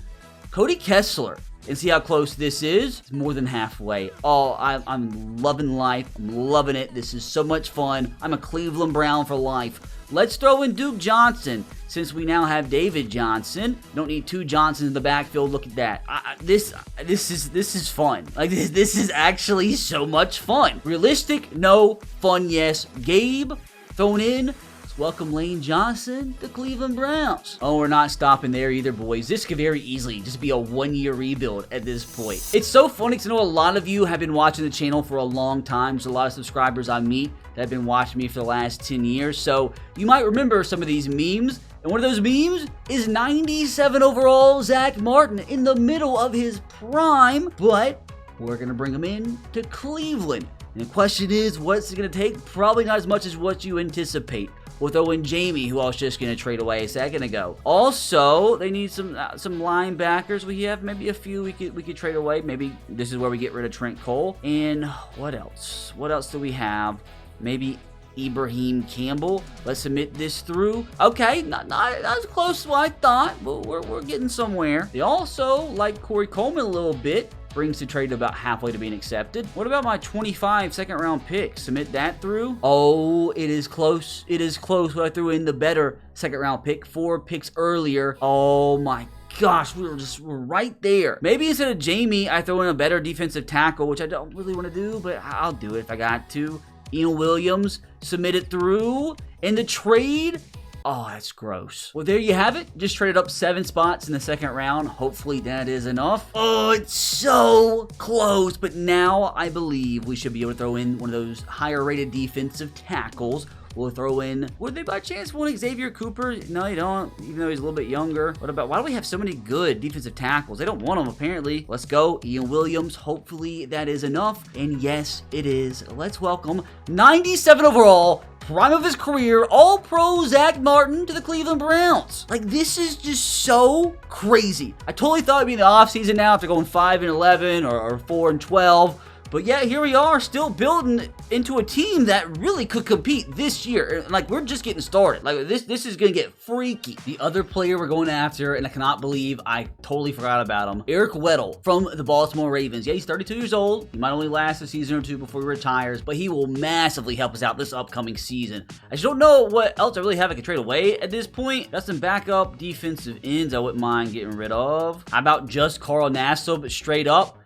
Cody Kessler and see how close this is. It's more than halfway. Oh, I'm loving life. I'm loving it. This is so much fun. I'm a Cleveland Brown for life. Let's throw in Duke Johnson since we now have David Johnson. Don't need two Johnsons in the backfield. Look at that. This is fun. Like this is actually so much fun. Realistic? No. Fun? Yes. Gabe thrown in. Welcome Lane Johnson to Cleveland Browns. Oh, we're not stopping there either, boys. This could very easily just be a one-year rebuild at this point. It's so funny because I know a lot of you have been watching the channel for a long time. There's a lot of subscribers I meet that have been watching me for the last 10 years. So you might remember some of these memes. And one of those memes is 97 overall Zach Martin in the middle of his prime. But we're going to bring him in to Cleveland. And the question is, what's it going to take? Probably not as much as what you anticipate. We'll throw in Jamie, who I was just going to trade away a second ago. Also, they need some linebackers. We have maybe a few we could trade away. Maybe this is where we get rid of Trent Cole. And what else? What else do we have? Maybe Ibrahim Campbell. Let's submit this through. Okay, not as close as what I thought, but we're getting somewhere. They also like Corey Coleman a little bit. Brings the trade about halfway to being accepted. What about my 25 second round pick? Submit that through. Oh, it is close. It is close. But I threw in the better second round pick. 4 picks earlier. Oh my gosh, we're right there. Maybe instead of Jamie, I throw in a better defensive tackle, which I don't really want to do, but I'll do it if I got to. Ian Williams, submit it through. And the trade. Oh, that's gross. Well, there you have it. Just traded up 7 spots in the second round. Hopefully that is enough. Oh, it's so close. But now I believe we should be able to throw in one of those higher rated defensive tackles. We'll throw in, would they by chance want Xavier Cooper? No, they don't, even though he's a little bit younger. What about, why do we have so many good defensive tackles? They don't want them, apparently. Let's go, Ian Williams. Hopefully that is enough. And yes, it is. Let's welcome 97 overall, prime of his career, all-pro Zach Martin to the Cleveland Browns. Like, this is just so crazy. I totally thought it'd be in the offseason now after going 5-11 or 4-12. But yeah, here we are, still building into a team that really could compete this year. Like, we're just getting started. Like, this is going to get freaky. The other player we're going after, and I cannot believe I totally forgot about him, Eric Weddle from the Baltimore Ravens. Yeah, he's 32 years old. He might only last a season or two before he retires, but he will massively help us out this upcoming season. I just don't know what else I really have I could trade away at this point. Got some backup defensive ends I wouldn't mind getting rid of. How about just Carl Nassib straight up?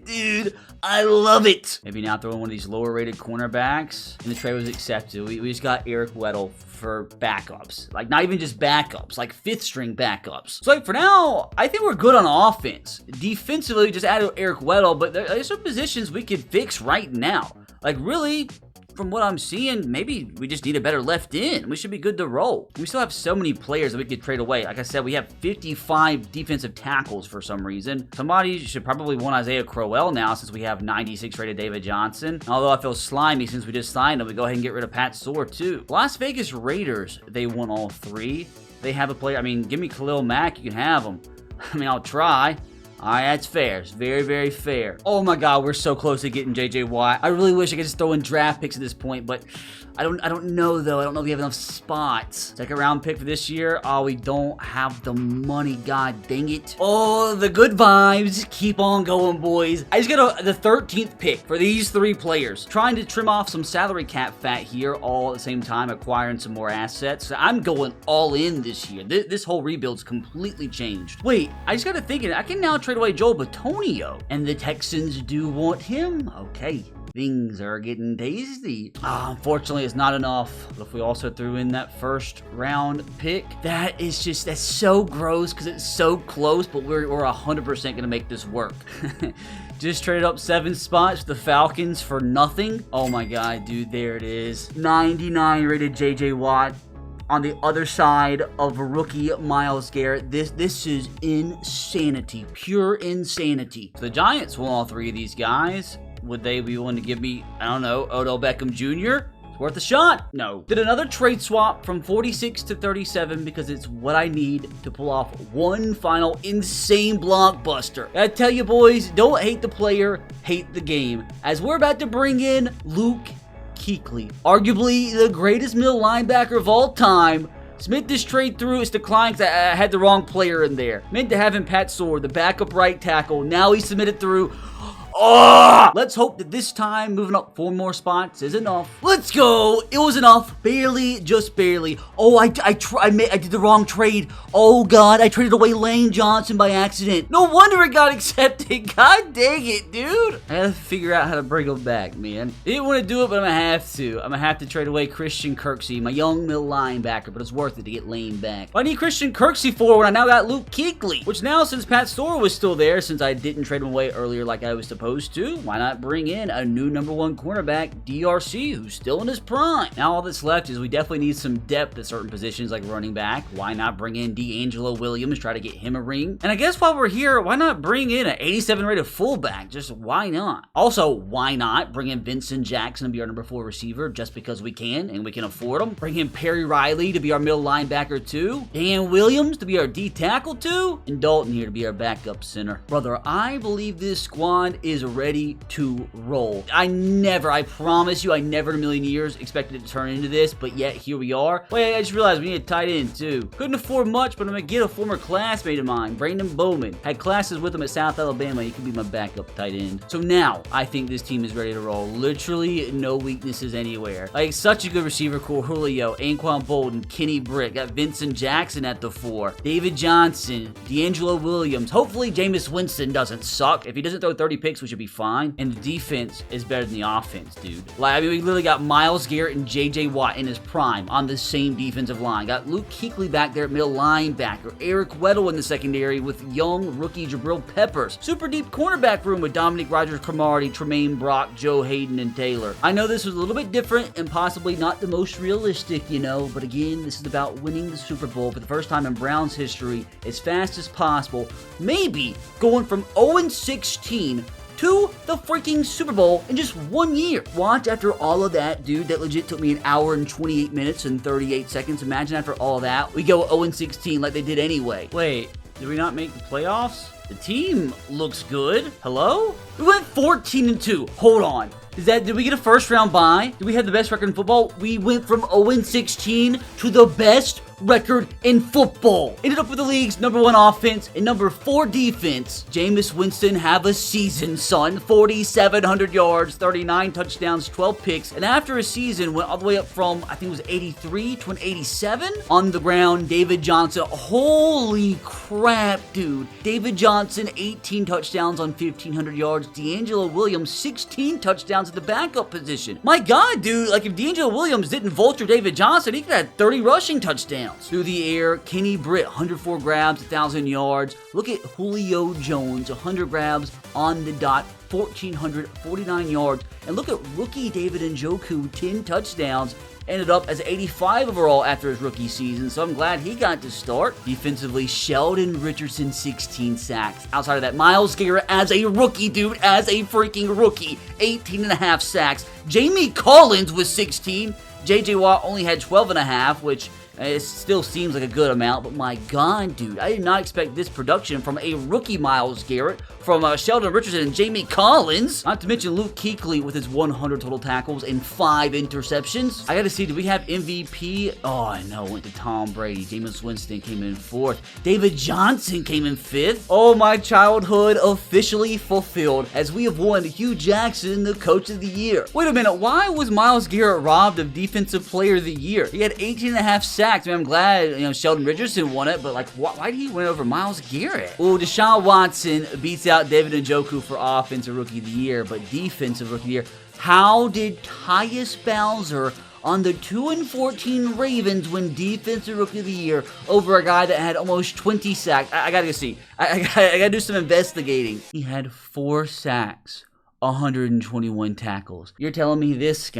Dude, I love it. Maybe now throw in one of these lower rated cornerbacks. And the trade was accepted. We just got Eric Weddle for backups. Like, not even just backups, like 5th string backups. So, like, for now, I think we're good on offense. Defensively, we just added Eric Weddle, but there's some positions we could fix right now. Like, really, from what I'm seeing, maybe we just need a better left end. We should be good to roll. We still have so many players that we could trade away. Like I said, we have 55 defensive tackles for some reason. Somebody should probably want Isaiah Crowell now since we have 96 rated David Johnson. Although I feel slimy since we just signed him, we go ahead and get rid of Pat Soar too. Las Vegas Raiders, they won all 3. They have a player. I mean, give me Khalil Mack, you can have him. I mean, I'll try. Alright, that's fair. It's very, very fair. Oh my god, we're so close to getting JJ Watt. I really wish I could just throw in draft picks at this point, but I don't know though. I don't know if we have enough spots. 2nd round pick for this year. Oh, we don't have the money. God dang it. Oh, the good vibes. Keep on going, boys. I just got the 13th pick for these 3 players. Trying to trim off some salary cap fat here all at the same time, acquiring some more assets. So I'm going all in this year. This whole rebuild's completely changed. Wait, I just got to thinking. I can now trade away Joel Bitonio. And the Texans do want him? Okay. Things are getting tasty. Unfortunately, it's not enough. But if we also threw in that 1st round pick, that's so gross because it's so close, but we're 100% going to make this work. Just traded up 7 spots to the Falcons for nothing. Oh my god, dude, there it is. 99 rated JJ Watt. On the other side of rookie Myles Garrett. This is insanity. Pure insanity. So the Giants want all 3 of these guys. Would they be willing to give me, I don't know, Odell Beckham Jr.? It's worth a shot. No. Did another trade swap from 46 to 37 because it's what I need to pull off one final insane blockbuster. I tell you boys, don't hate the player, hate the game. As we're about to bring in Luke Kuechly, arguably the greatest middle linebacker of all time. Submit this trade through. It's declined because I had the wrong player in there. Meant to have him Pat Soar, the backup right tackle. Now he submitted through. Oh! Let's hope that this time moving up 4 more spots is enough. Let's go. It was enough. Barely, just barely. Oh, I did the wrong trade. Oh god, I traded away Lane Johnson by accident. No wonder it got accepted. God dang it, dude. I gotta figure out how to bring him back, man. Didn't want to do it, but I'm gonna have to. I'm gonna have to trade away Christian Kirksey, my young middle linebacker, but it's worth it to get Lane back. What I need Christian Kirksey for when I now got Luke Kuechly, which now since Pat Soar was still there, since I didn't trade him away earlier like I was supposed to, why not bring in a new #1 cornerback, DRC, who's still in his prime? Now all that's left is we definitely need some depth at certain positions like running back. Why not bring in D'Angelo Williams, try to get him a ring? And I guess while we're here, why not bring in an 87 rated fullback? Just why not? Also, why not bring in Vincent Jackson to be our #4 receiver just because we can and we can afford him? Bring in Perry Riley to be our middle linebacker too. Dan Williams to be our D tackle too. And Dalton here to be our backup center. Brother, I believe this squad is ready to roll. I promise you, I never in a million years expected it to turn into this, but yet here we are. Wait, I just realized we need a tight end too. Couldn't afford much, but I'm gonna get a former classmate of mine, Brandon Bowman. Had classes with him at South Alabama. He could be my backup tight end. So now, I think this team is ready to roll. Literally no weaknesses anywhere. Like, such a good receiver core. Julio, Anquan Bolden, Kenny Britt. Got Vincent Jackson at the 4. David Johnson, D'Angelo Williams. Hopefully Jameis Winston doesn't suck. If he doesn't throw 30 picks, we should be fine. And the defense is better than the offense, dude. Like, I mean, we literally got Myles Garrett and JJ Watt in his prime on the same defensive line. Got Luke Kuechly back there at middle linebacker. Eric Weddle in the secondary with young rookie Jabril Peppers. Super deep cornerback room with Dominique Rodgers-Cromartie, Tremaine Brock, Joe Hayden, and Taylor. I know this was a little bit different and possibly not the most realistic, you know, but again, this is about winning the Super Bowl for the first time in Browns history as fast as possible. Maybe going from 0-16 to the freaking Super Bowl in just 1 year. Watch after all of that, dude. That legit took me an hour and 28 minutes and 38 seconds. Imagine after all that, we go 0-16 like they did anyway. Wait, did we not make the playoffs? The team looks good. Hello? We went 14-2. Hold on. Did we get a first round bye? Did we have the best record in football? We went from 0-16 to the best record in football. Ended up with the league's #1 offense and #4 defense. Jameis Winston have a season, son. 4,700 yards, 39 touchdowns, 12 picks, and after a season went all the way up from, I think it was 83 to an 87. On the ground, David Johnson, holy crap, dude. David Johnson, 18 touchdowns on 1,500 yards. D'Angelo Williams, 16 touchdowns at the backup position. My God, dude, like if D'Angelo Williams didn't vulture David Johnson, he could have had 30 rushing touchdowns. Through the air, Kenny Britt, 104 grabs, 1,000 yards. Look at Julio Jones, 100 grabs on the dot, 1,449 yards. And look at rookie David Njoku, 10 touchdowns. Ended up as 85 overall after his rookie season, so I'm glad he got to start. Defensively, Sheldon Richardson, 16 sacks. Outside of that, Myles Garrett as a rookie, dude, as a freaking rookie, 18.5 sacks. Jamie Collins was 16. J.J. Watt only had 12.5, which it still seems like a good amount, but my God, dude, I did not expect this production from a rookie Myles Garrett, from Sheldon Richardson and Jamie Collins. Not to mention Luke Kuechly with his 100 total tackles and 5 interceptions. I gotta see, did we have MVP? Oh, I know, went to Tom Brady. Jameis Winston came in 4th. David Johnson came in 5th. Oh, my childhood officially fulfilled as we have won Hugh Jackson, the Coach of the Year. Wait a minute, why was Myles Garrett robbed of Defensive Player of the Year? He had 18.5 sacks. I mean, I'm glad, Sheldon Richardson won it, but like, why did he win over Myles Garrett? Well, Deshaun Watson beats out David Njoku for Offensive Rookie of the Year, but Defensive Rookie of the Year. How did Tyus Bowser on the 2-14 Ravens win Defensive Rookie of the Year over a guy that had almost 20 sacks? I gotta go see. I gotta do some investigating. He had 4 sacks, 121 tackles. You're telling me this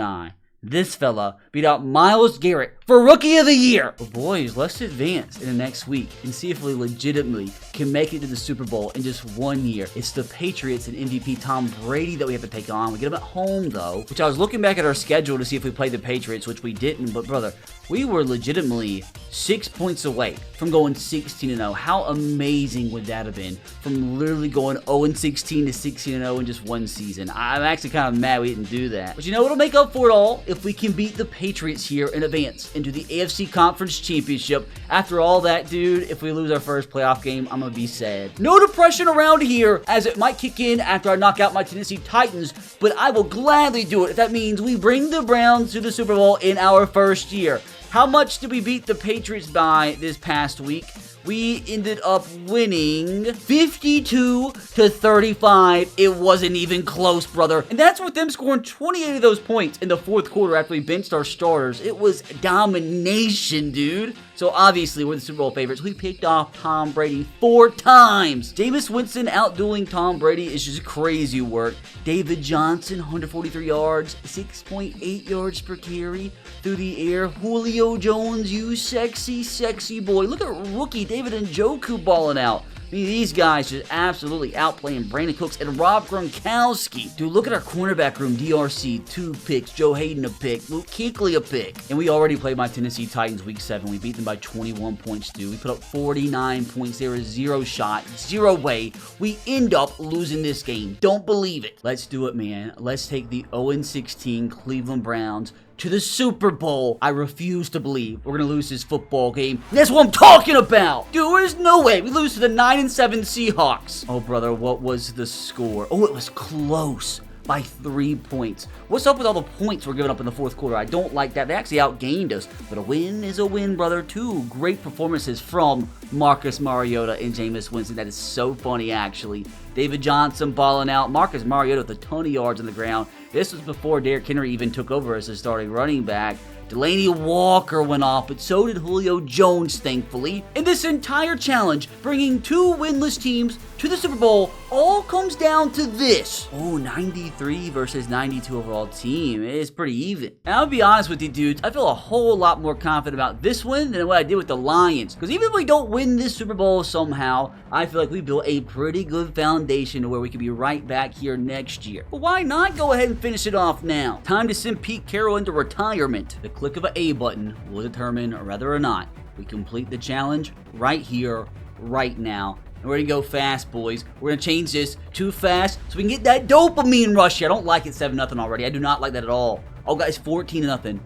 fella beat out Myles Garrett for Rookie of the Year. Well, boys, let's advance in the next week and see if we legitimately can make it to the Super Bowl in just 1 year. It's the Patriots and MVP Tom Brady that we have to take on. We get them at home, though, which I was looking back at our schedule to see if we played the Patriots, which we didn't, but brother, we were legitimately 6 points away from going 16-0. How amazing would that have been? From literally going 0-16 to 16-0 in just 1 season. I'm actually kind of mad we didn't do that. But you know what'll make up for it all? If we can beat the Patriots here and advance into the AFC Conference Championship. After all that, dude, if we lose our first playoff game, I'm gonna be sad. No depression around here, as it might kick in after I knock out my Tennessee Titans, but I will gladly do it if that means we bring the Browns to the Super Bowl in our first year. How much did we beat the Patriots by this past week? We ended up winning 52-35. It wasn't even close, brother. And that's with them scoring 28 of those points in the 4th quarter after we benched our starters. It was domination, dude. So obviously, we're the Super Bowl favorites. We picked off Tom Brady 4 times. Jameis Winston outdueling Tom Brady is just crazy work. David Johnson, 143 yards, 6.8 yards per carry through the air. Julio Jones, you sexy, sexy boy. Look at rookie David Njoku balling out. I mean, these guys just absolutely outplaying Brandon Cooks and Rob Gronkowski. Dude, look at our cornerback room. DRC, 2 picks. Joe Hayden, a pick. Luke Kuechly, a pick. And we already played my Tennessee Titans week 7. We beat them by 21 points, dude. We put up 49 points. There was 0 shot, 0 way. We end up losing this game. Don't believe it. Let's do it, man. Let's take the 0-16 Cleveland Browns to the Super Bowl. I refuse to believe we're gonna lose this football game. That's what I'm talking about! Dude, there's no way we lose to the 9-7 Seahawks. Oh, brother, what was the score? Oh, it was close by 3 points. What's up with all the points we're giving up in the 4th quarter? I don't like that. They actually outgained us. But a win is a win, brother. 2 great performances from Marcus Mariota and Jameis Winston. That is so funny, actually. David Johnson balling out. Marcus Mariota with a ton of yards on the ground. This was before Derrick Henry even took over as the starting running back. Delaney Walker went off, but so did Julio Jones, thankfully. And this entire challenge, bringing 2 winless teams to the Super Bowl, all comes down to this. Oh, 93 versus 92 overall team. It's pretty even. And I'll be honest with you, dudes, I feel a whole lot more confident about this win than what I did with the Lions. Because even if we don't win this Super Bowl somehow, I feel like we built a pretty good foundation to where we could be right back here next year. But why not go ahead and finish it off now? Time to send Pete Carroll into retirement. The click of an A button will determine whether or not we complete the challenge right here, right now. And we're going to go fast, boys. We're going to change this to fast so we can get that dopamine rush here. I don't like it 7-0 already. I do not like that at all. Oh, guys, 14-0.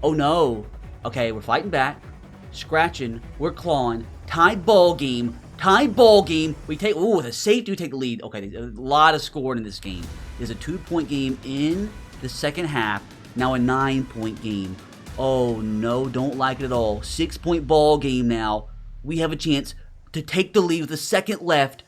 Oh, no. Okay, we're fighting back. scratching, we're clawing, tied ball game. We take, the safety, we take the lead. Okay, there's a lot of scoring in this game. There's a 2-point game in the second half, now a 9-point game. Oh no, don't like it at all. 6-point ball game now. We have a chance to take the lead with a second left.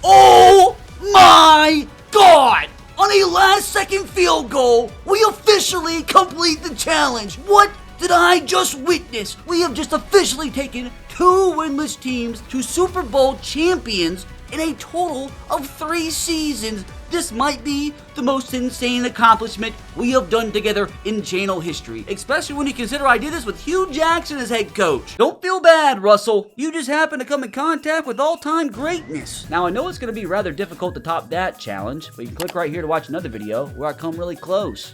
Oh my God! On a last-second field goal, we officially complete the challenge. What did I just witness? We have just officially taken 2 winless teams to Super Bowl champions in a total of 3 seasons. This might be the most insane accomplishment we have done together in channel history, especially when you consider I did this with Hugh Jackson as head coach. Don't feel bad, Russell. You just happened to come in contact with all-time greatness. Now, I know it's going to be rather difficult to top that challenge, but you can click right here to watch another video where I come really close.